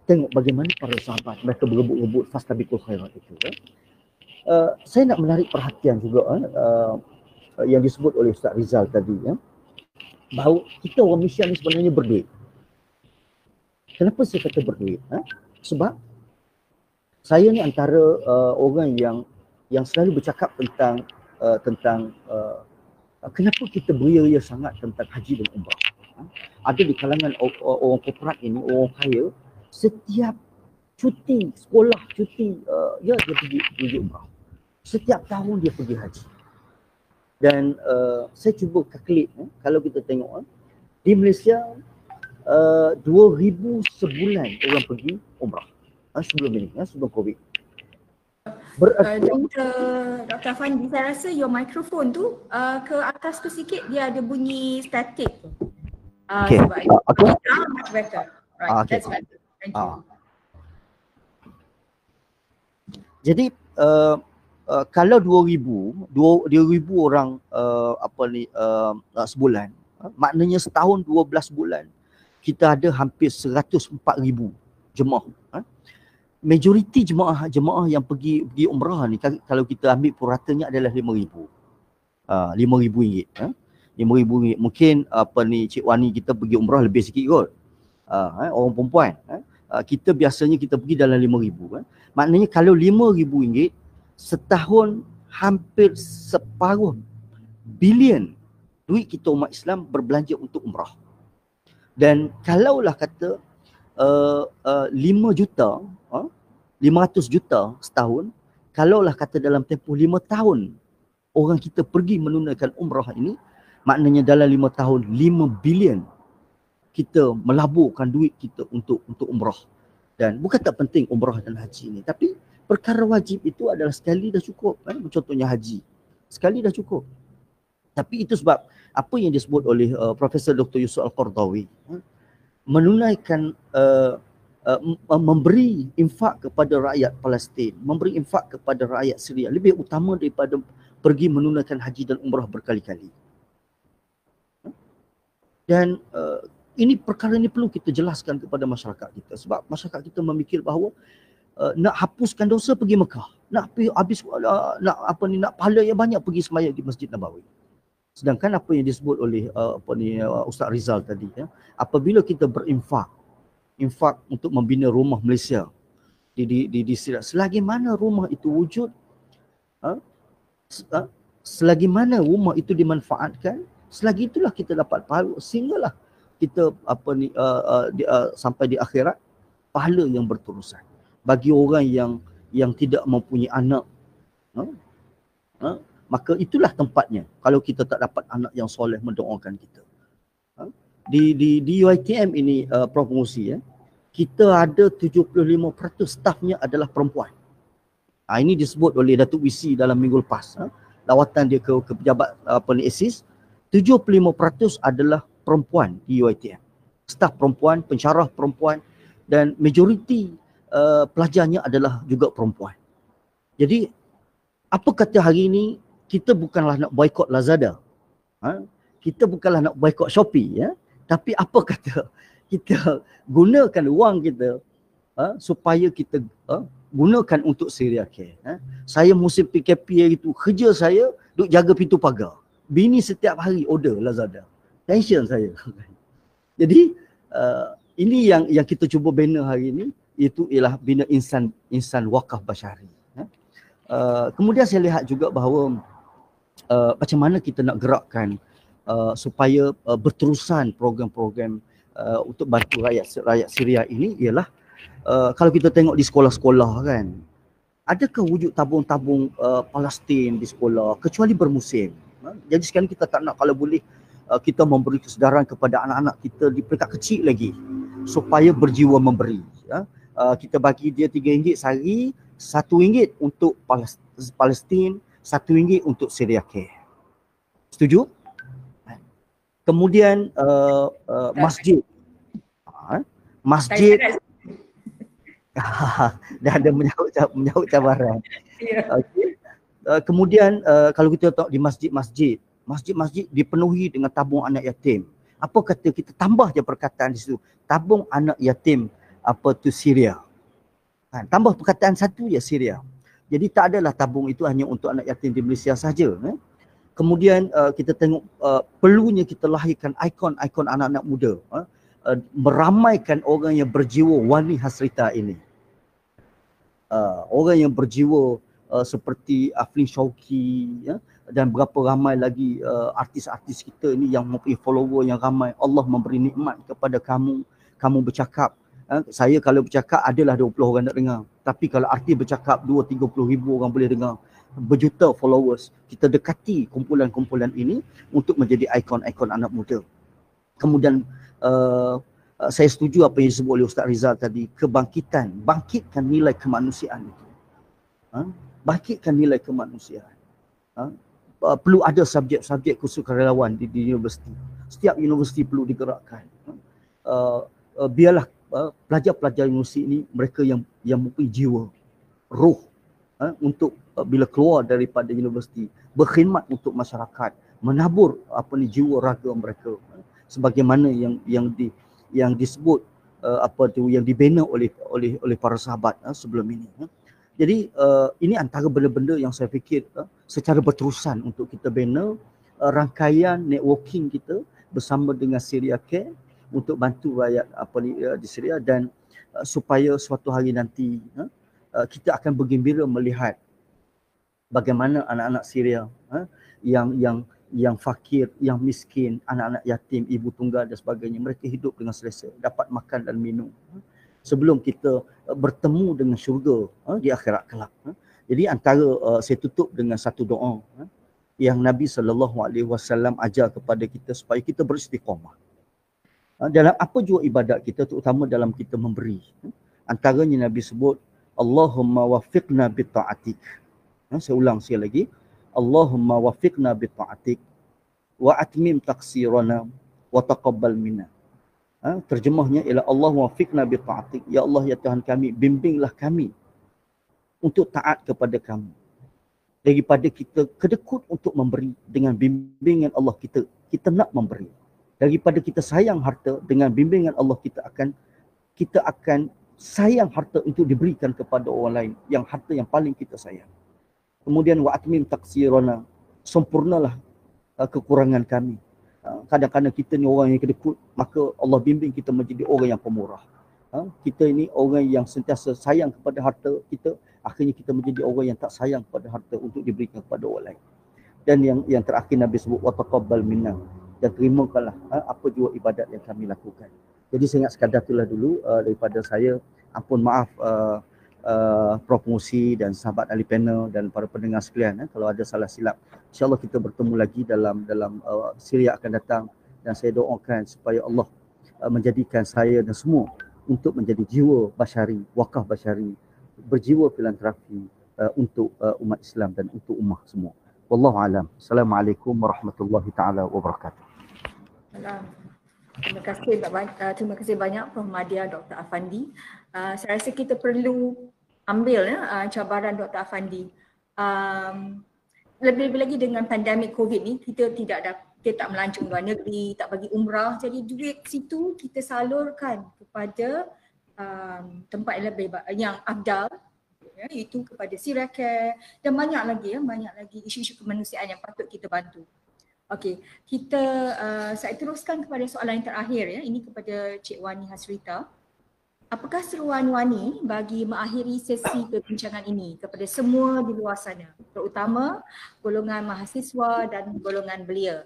Tengok bagaimana para sahabat mereka berebut-rebut fastabiqul khairat itu. Saya nak menarik perhatian juga yang disebut oleh Ustaz Rizal tadi, bahawa kita orang Malaysia ni sebenarnya berduit. Kenapa saya kata berduit? Sebab saya ni antara orang yang selalu bercakap tentang kenapa kita beria-ria sangat tentang haji dan umrah. Ada di kalangan orang korporat ini, orang kaya, setiap cuti sekolah, dia pergi umrah. Setiap tahun dia pergi haji. Dan saya cuba kalkulate, kalau kita tengok di Malaysia 2,000 sebulan orang pergi umrah sebelum ini, sebelum COVID. Dr. Afandi, saya rasa your microphone tu ke atas tu sikit dia ada bunyi static tu. Okay. Much better. Right, Okay. That's better. Thank you. Jadi kalau 2,000 orang sebulan, maknanya setahun 12 bulan kita ada hampir 104,000 jemaah. Majoriti jemaah yang pergi umrah ni kalau kita ambil puratanya adalah RM5,000. RM5,000. RM5,000. Mungkin Cik Wani kita pergi umrah lebih sikit kot. Orang perempuan. Kita biasanya kita pergi dalam RM5,000. Maknanya kalau RM5,000 setahun hampir separuh bilion duit kita umat Islam berbelanja untuk umrah. Dan kalaulah kata 5 juta, 500 juta setahun, kalaulah kata dalam tempoh 5 tahun orang kita pergi menunaikan umrah ini, maknanya dalam 5 tahun 5 bilion kita melaburkan duit kita untuk umrah. Dan bukan tak penting umrah dan haji ni, tapi perkara wajib itu adalah sekali dah cukup. Contohnya haji, sekali dah cukup. Tapi itu sebab apa yang disebut oleh Profesor Dr. Yusuf Al-Qardawi, menunaikan memberi infak kepada rakyat Palestin, memberi infak kepada rakyat Syria lebih utama daripada pergi menunaikan haji dan umrah berkali-kali. Dan ini perkara ini perlu kita jelaskan kepada masyarakat kita, sebab masyarakat kita memikir bahawa nak hapuskan dosa pergi Mekah, nak nak pahala yang banyak pergi sembahyang di Masjid Nabawi. Sedangkan apa yang disebut oleh Ustaz Rizal tadi, apabila kita berinfak untuk membina rumah Malaysia di Syria, selagi mana rumah itu wujud, selagi mana rumah itu dimanfaatkan, selagi itulah kita dapat pahala, sehinggalah kita sampai di akhirat pahala yang berterusan. Bagi orang yang tidak mempunyai anak, maka itulah tempatnya kalau kita tak dapat anak yang soleh mendoakan kita. Di UiTM ini Prof Musi, kita ada 75% stafnya adalah perempuan. Ini disebut oleh Datuk WC dalam minggu lepas. Lawatan dia ke pejabat ASIS, 75% adalah perempuan di UiTM. Staf perempuan, pensyarah perempuan, dan majoriti pelajarnya adalah juga perempuan. Jadi apa kata hari ini kita bukanlah nak boykot Lazada, kita bukanlah nak boykot Shopee, tapi apa kata kita gunakan wang kita supaya kita gunakan untuk Syria Care. Saya musim PKP hari itu, kerja saya duk jaga pintu pagar. Bini setiap hari order Lazada. Tension saya. Jadi ini yang kita cuba bina hari ini, iaitu ialah bina insan wakaf basyari. Kemudian saya lihat juga bahawa macam mana kita nak gerakkan supaya berterusan program-program untuk bantu rakyat Syria ini ialah kalau kita tengok di sekolah-sekolah kan, adakah wujud tabung-tabung Palestin di sekolah kecuali bermusim. Jadi sekarang kita tak nak, kalau boleh kita memberi kesedaran kepada anak-anak kita di peringkat kecil lagi supaya berjiwa memberi. Kita bagi dia RM3 sehari, RM1 untuk Palestin, RM1 untuk Syria Care. Setuju? Kemudian masjid. Masjid dah ada menyahut cabaran. Okay. Kemudian kalau kita tengok di masjid dipenuhi dengan tabung anak yatim. Apa kata kita tambah je perkataan di situ, tabung anak yatim Syria. Tambah perkataan satu je, Syria. Jadi tak adalah tabung itu hanya untuk anak yatim di Malaysia saja. Kemudian kita tengok perlunya kita lahirkan ikon-ikon anak-anak muda, meramaikan orang yang berjiwa Wani Hasrita ini. Orang yang berjiwa seperti Aflin Shauki, dan berapa ramai lagi artis-artis kita ni yang mempunyai follower yang ramai. Allah memberi nikmat kepada kamu bercakap. Saya kalau bercakap adalah 20 orang nak dengar. Tapi kalau artis bercakap 2-30 ribu orang boleh dengar. Berjuta followers. Kita dekati kumpulan-kumpulan ini untuk menjadi ikon-ikon anak muda. Kemudian saya setuju apa yang disebut oleh Ustaz Rizal tadi. Bangkitkan nilai kemanusiaan itu. Bangkitkan nilai kemanusiaan. Perlu ada subjek-subjek kesukarelawan di universiti. Setiap universiti perlu digerakkan. Biarlah pelajar-pelajar universiti ini mereka yang mempunyai jiwa, roh, untuk bila keluar daripada universiti berkhidmat untuk masyarakat, menabur jiwa raga mereka, sebagaimana yang disebut apa tu yang dibina oleh para sahabat sebelum ini. Jadi ini antara benda-benda yang saya fikir secara berterusan untuk kita bina rangkaian networking kita bersama dengan Syria Care untuk bantu rakyat di Syria, dan supaya suatu hari nanti kita akan bergembira melihat bagaimana anak-anak Syria yang fakir, yang miskin, anak-anak yatim, ibu tunggal dan sebagainya, mereka hidup dengan selesa, dapat makan dan minum sebelum kita bertemu dengan syurga di akhirat kelak. Jadi antara saya tutup dengan satu doa yang Nabi SAW ajar kepada kita supaya kita beristiqamah dalam apa jua ibadat kita, terutama dalam kita memberi. Antaranya Nabi sebut, Allahumma wafiqna bi ta'atik. Saya ulang sekali lagi, Allahumma wafiqna bi ta'atik wa atmim taqsirana wa taqabbal minna. Terjemahnya ialah Allah wafiqna bi ta'atik. Ya Allah, ya Tuhan kami, bimbinglah kami untuk taat kepada kamu. Daripada kita kedekut untuk memberi, dengan bimbingan Allah kita nak memberi. Daripada kita sayang harta, dengan bimbingan Allah kita akan sayang harta untuk diberikan kepada orang lain, yang harta yang paling kita sayang. Kemudian wa atmim taqsirana, sempurnalah kekurangan kami. Kadang-kadang kita ni orang yang kedekut, maka Allah bimbing kita menjadi orang yang pemurah. Kita ini orang yang sentiasa sayang kepada harta kita, akhirnya kita menjadi orang yang tak sayang kepada harta untuk diberikan kepada orang lain. Dan yang terakhir Nabi sebut wa taqabbal minna, dan terimakanlah apa jua ibadat yang kami lakukan. Jadi saya ingat sekadar itulah dulu daripada saya. Ampun maaf Prof Musi dan sahabat ahli panel dan para pendengar sekalian, kalau ada salah silap. InsyaAllah kita bertemu lagi dalam siri akan datang, dan saya doakan supaya Allah menjadikan saya dan semua untuk menjadi jiwa basyari, wakaf basyari, berjiwa filantropi untuk umat Islam dan untuk ummah semua. Wallahu alam. Assalamualaikum warahmatullahi taala wabarakatuh. Terima kasih banyak Prof Madya, Dr. Afandi. Saya rasa kita perlu ambil cabaran Dr. Afandi. Lebih lagi dengan pandemik COVID ni, kita tak melancong luar negeri, tak bagi umrah. Jadi duit situ kita salurkan kepada tempat yang afdal, iaitu kepada Syria Care, dan banyak lagi isu-isu kemanusiaan yang patut kita bantu. Okey, saya teruskan kepada soalan yang terakhir ini kepada Cik Wani Hasrita. Apakah seruan Wani bagi mengakhiri sesi perbincangan ini kepada semua di luar sana, terutama golongan mahasiswa dan golongan belia?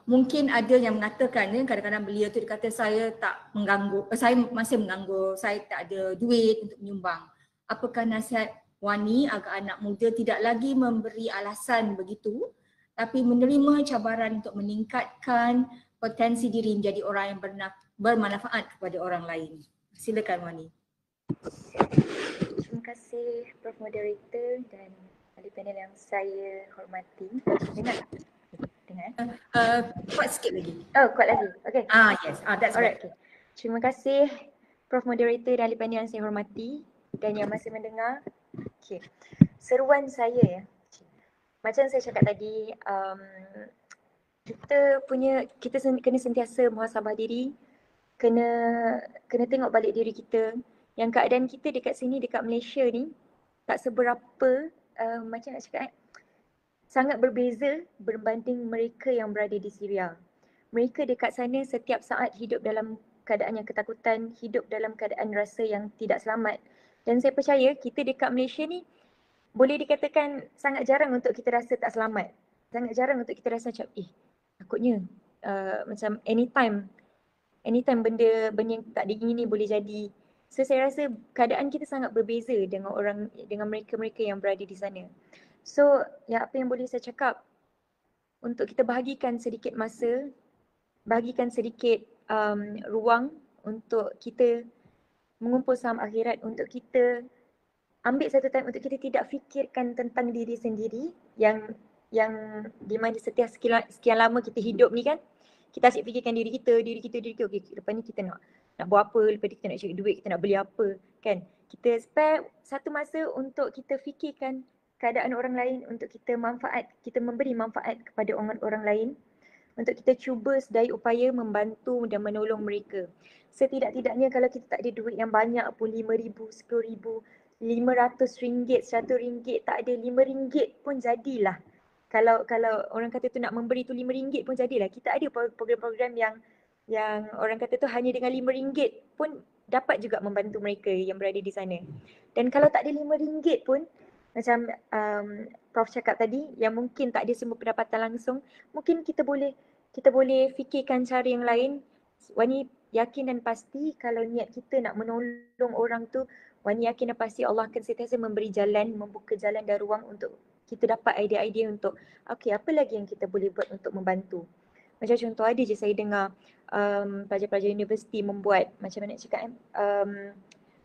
Mungkin ada yang mengatakan kadang-kadang belia tu dia kata saya tak mengganggu, saya masih menganggur, saya tak ada duit untuk menyumbang. Apakah nasihat Wani agar anak muda tidak lagi memberi alasan begitu, tapi menerima cabaran untuk meningkatkan potensi diri menjadi orang yang bermanfaat kepada orang lain? Silakan Wani. Terima kasih Prof Moderator dan ahli panel yang saya hormati. Dengar? Kuat sikit lagi. Oh, kuat lagi. Okay. Yes. That's alright. right. Okay. Terima kasih Prof Moderator dan ahli panel yang saya hormati dan yang masih mendengar. Okay. Seruan saya macam saya cakap tadi, kita kena sentiasa muhasabah diri, kena tengok balik diri kita, yang keadaan kita dekat sini, dekat Malaysia ni tak seberapa macam nak cakap sangat berbeza berbanding mereka yang berada di Syria. Mereka dekat sana setiap saat hidup dalam keadaan yang ketakutan, hidup dalam keadaan rasa yang tidak selamat. Dan saya percaya kita dekat Malaysia ni boleh dikatakan sangat jarang untuk kita rasa tak selamat. Sangat jarang untuk kita rasa macam takutnya macam anytime benda yang tak diingini boleh jadi. So saya rasa keadaan kita sangat berbeza dengan mereka-mereka yang berada di sana. So apa yang boleh saya cakap, untuk kita bahagikan sedikit masa, bahagikan sedikit ruang untuk kita mengumpul saham akhirat, untuk kita ambil satu time untuk kita tidak fikirkan tentang diri sendiri yang di mana setiap sekian lama kita hidup ni kan, kita asyik fikirkan diri kita, okey lepas ni kita nak buat apa, lepas ni kita nak cari duit, kita nak beli apa kan. Kita spare satu masa untuk kita fikirkan keadaan orang lain, untuk kita memberi manfaat kepada orang lain, untuk kita cuba sedaya upaya membantu dan menolong mereka. Setidak-tidaknya kalau kita tak ada duit yang banyak pun, RM5,000, RM10,000, RM500, RM100, tak ada RM5 pun jadilah. Kalau orang kata tu nak memberi tu RM5 pun jadilah. Kita ada program-program yang orang kata tu hanya dengan RM5 pun dapat juga membantu mereka yang berada di sana. Dan kalau tak ada RM5 pun, macam Prof cakap tadi, yang mungkin tak ada semua pendapatan langsung, mungkin kita boleh fikirkan cara yang lain. Wani yakin dan pasti kalau niat kita nak menolong orang tu, Wani yakin dan pasti Allah akan sentiasa memberi jalan, membuka jalan dan ruang untuk kita dapat idea-idea untuk okey, apa lagi yang kita boleh buat untuk membantu. Macam contoh ada je saya dengar pelajar-pelajar universiti membuat, macam mana nak cakap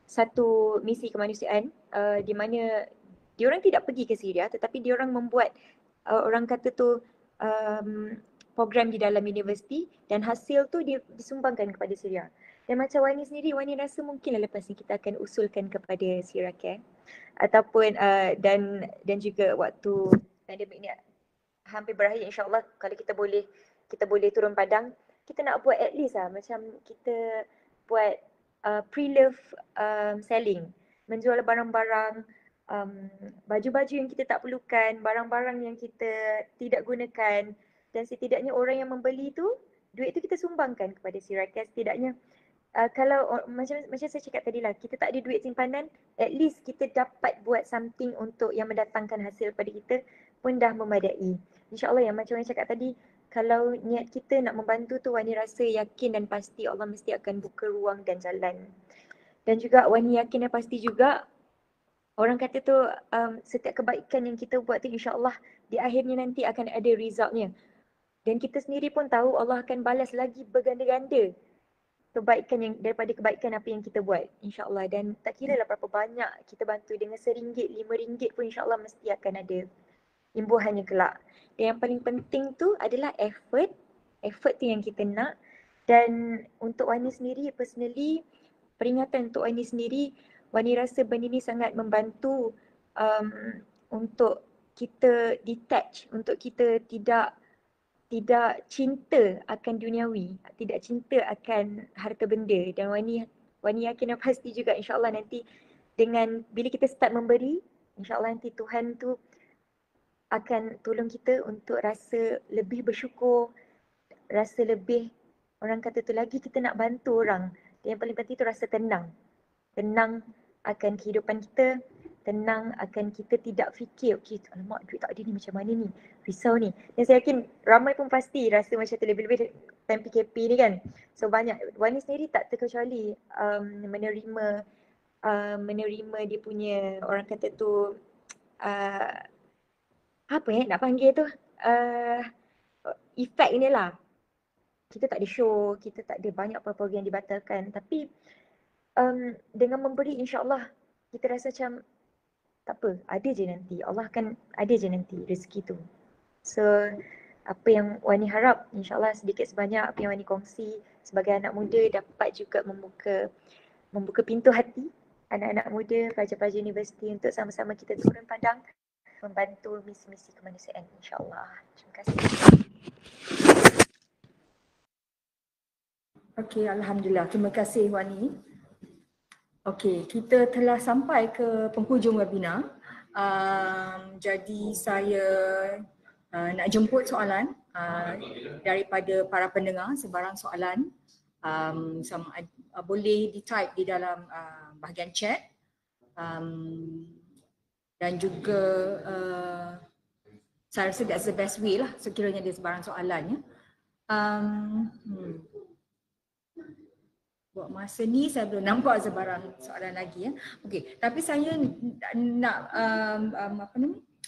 satu misi kemanusiaan di mana diorang tidak pergi ke Syria tetapi diorang membuat orang kata tu program di dalam universiti dan hasil tu disumbangkan kepada Syria. Dan macam Wani sendiri, Wani rasa mungkinlah lepas ni kita akan usulkan kepada Syria Care ataupun dan juga waktu pandemik ni hampir berakhir, insyaAllah kalau kita boleh turun padang, kita nak buat at least lah macam kita buat pre-love selling, menjual barang-barang, baju-baju yang kita tak perlukan, barang-barang yang kita tidak gunakan, dan setidaknya orang yang membeli tu, duit tu kita sumbangkan kepada Syria Care. Setidaknya kalau macam saya cakap tadi lah, kita tak ada duit simpanan, at least kita dapat buat something untuk yang mendatangkan hasil pada kita pun dah memadai. InsyaAllah yang macam yang cakap tadi, kalau niat kita nak membantu tu, Wani rasa yakin dan pasti Allah mesti akan buka ruang dan jalan. Dan juga Wani yakin dan pasti juga, orang kata tu setiap kebaikan yang kita buat tu insyaAllah di akhirnya nanti akan ada resultnya. Dan kita sendiri pun tahu Allah akan balas lagi berganda-ganda kebaikan yang daripada kebaikan apa yang kita buat, insyaAllah. Dan tak kira lah berapa banyak kita bantu, dengan RM1, RM5 pun insyaAllah mesti akan ada imbuhannya kelak. Dan yang paling penting tu adalah effort tu yang kita nak. Dan untuk Wani sendiri, personally, peringatan untuk Wani sendiri, Wani rasa benda ni sangat membantu untuk kita detach, untuk kita tidak cinta akan duniawi, tidak cinta akan harta benda. Dan Wani yakin dan pasti juga insyaAllah nanti dengan bila kita start memberi, insyaAllah nanti Tuhan tu akan tolong kita untuk rasa lebih bersyukur, rasa lebih, orang kata tu lagi kita nak bantu orang. Dan yang paling penting tu rasa tenang akan kehidupan kita, tenang akan kita tidak fikir, okey alamak duit tak ada ni macam mana ni, risau ni. Dan saya yakin ramai pun pasti rasa macam tu, lebih-lebih time PKP ni kan. So banyak, Wani sendiri tak terkecuali menerima dia punya, orang kata tu apa nak panggil tu, efek ni lah. Kita tak ada show, kita tak ada banyak program yang dibatalkan, tapi dengan memberi insyaAllah kita rasa macam tak apa, ada je nanti, Allah akan ada je nanti rezeki tu. So apa yang Wani harap, insyaAllah sedikit sebanyak apa yang Wani kongsi sebagai anak muda dapat juga membuka pintu hati anak-anak muda, pelajar-pelajar universiti untuk sama-sama kita turun padang membantu misi-misi kemanusiaan, insyaAllah. Terima kasih. Okey, Alhamdulillah. Terima kasih Wani. Okey, kita telah sampai ke penghujung webinar. Jadi saya nak jemput soalan daripada para pendengar, sebarang soalan. Boleh di-type di dalam bahagian chat. Dan juga saya rasa that's the best way lah sekiranya ada sebarang soalan ya. Buat masa ni saya belum nampak sebarang soalan lagi ya. Okey, tapi saya nak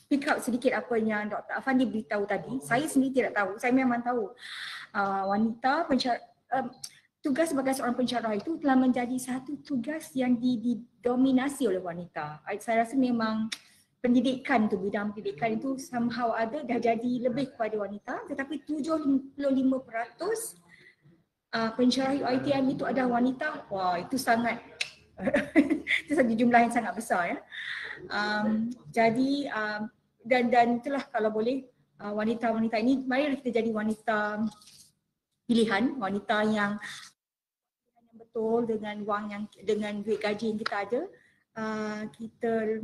pick up sedikit apa yang Dr. Afandi beritahu tadi. Saya sendiri tidak tahu, saya memang tahu wanita tugas sebagai seorang pensyarah itu telah menjadi satu tugas yang didominasi oleh wanita. Saya rasa memang pendidikan tu, bidang pendidikan itu somehow ada dah jadi lebih kepada wanita, tetapi 75% pensyarah UiTM itu adalah wanita. Wah, itu sangat itu satu jumlah yang sangat besar ya. Jadi dan itulah kalau boleh wanita-wanita ini, mari kita jadi wanita pilihan, wanita yang betul dengan wang yang, dengan duit gaji yang kita ada. Kita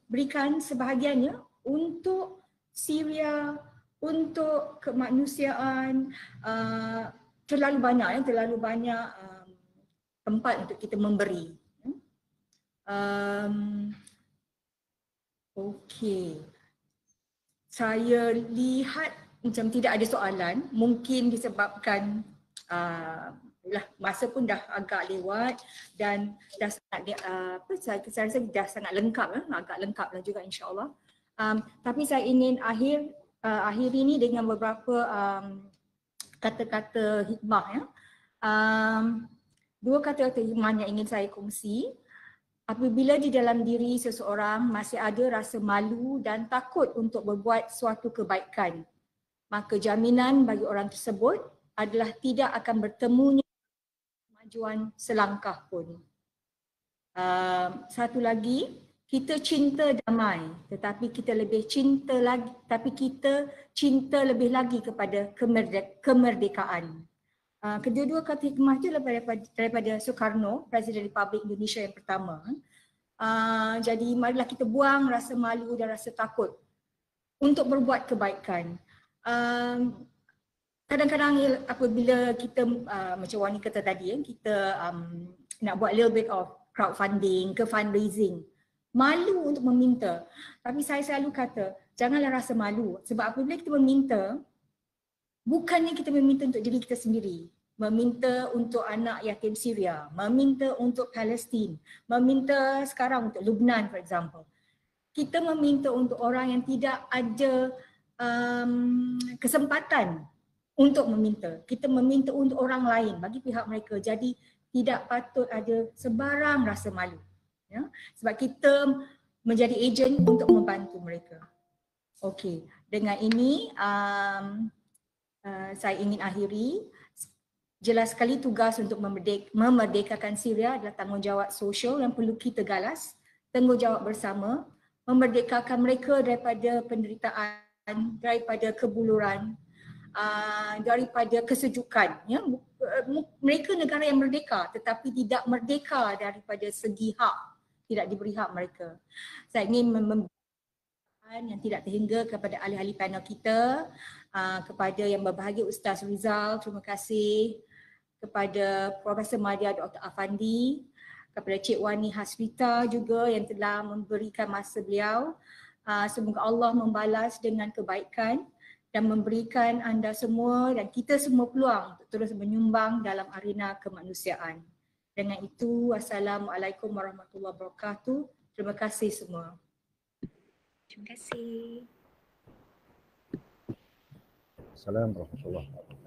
berikan sebahagiannya untuk Syria, untuk kemanusiaan. Terlalu banyak tempat untuk kita memberi. Okey. Saya lihat macam tidak ada soalan, mungkin disebabkan masa pun dah agak lewat dan dah sangat saya rasa dah sangat lengkap, agak lengkap lah juga insya-Allah. Tapi saya ingin akhiri ni dengan beberapa kata-kata hikmah ya. Dua kata-kata hikmah yang ingin saya kongsi. Apabila di dalam diri seseorang masih ada rasa malu dan takut untuk berbuat suatu kebaikan, maka jaminan bagi orang tersebut adalah tidak akan bertemunya kemajuan selangkah pun. Satu lagi, kita cinta damai, tetapi kita cinta lebih lagi kepada kemerdekaan. Kedua-dua kata hikmah itu daripada Soekarno, Presiden Republik Indonesia yang pertama. Jadi marilah kita buang rasa malu dan rasa takut untuk berbuat kebaikan. Kadang-kadang apabila kita macam Wani kata tadi, kita nak buat little bit of crowdfunding ke fundraising, malu untuk meminta. Tapi saya selalu kata, janganlah rasa malu, sebab apabila kita meminta, bukannya kita meminta untuk diri kita sendiri, meminta untuk anak yatim Syria, meminta untuk Palestin, meminta sekarang untuk Lebanon for example. Kita meminta untuk orang yang tidak ada kesempatan untuk meminta. Kita meminta untuk orang lain bagi pihak mereka. Jadi tidak patut ada sebarang rasa malu. Ya? Sebab kita menjadi ejen untuk membantu mereka. Okey, dengan ini saya ingin akhiri. Jelas sekali tugas untuk memerdekakan Syria adalah tanggungjawab sosial yang perlu kita galas, tanggungjawab bersama, memerdekakan mereka daripada penderitaan, daripada kebuluran, daripada kesejukan. Ya? Mereka negara yang merdeka tetapi tidak merdeka daripada segi hak, tidak diberi hak mereka. Saya ingin yang tidak terhingga kepada ahli-ahli panel kita, kepada yang berbahagia Ustaz Rizal, terima kasih, kepada Profesor Madya Dr. Afandi, kepada Cik Wani Hasrita juga yang telah memberikan masa beliau. Semoga Allah membalas dengan kebaikan dan memberikan anda semua dan kita semua peluang untuk terus menyumbang dalam arena kemanusiaan. Dengan itu, Wassalamualaikum warahmatullahi wabarakatuh. Terima kasih semua. Terima kasih. Assalamualaikum warahmatullahi wabarakatuh.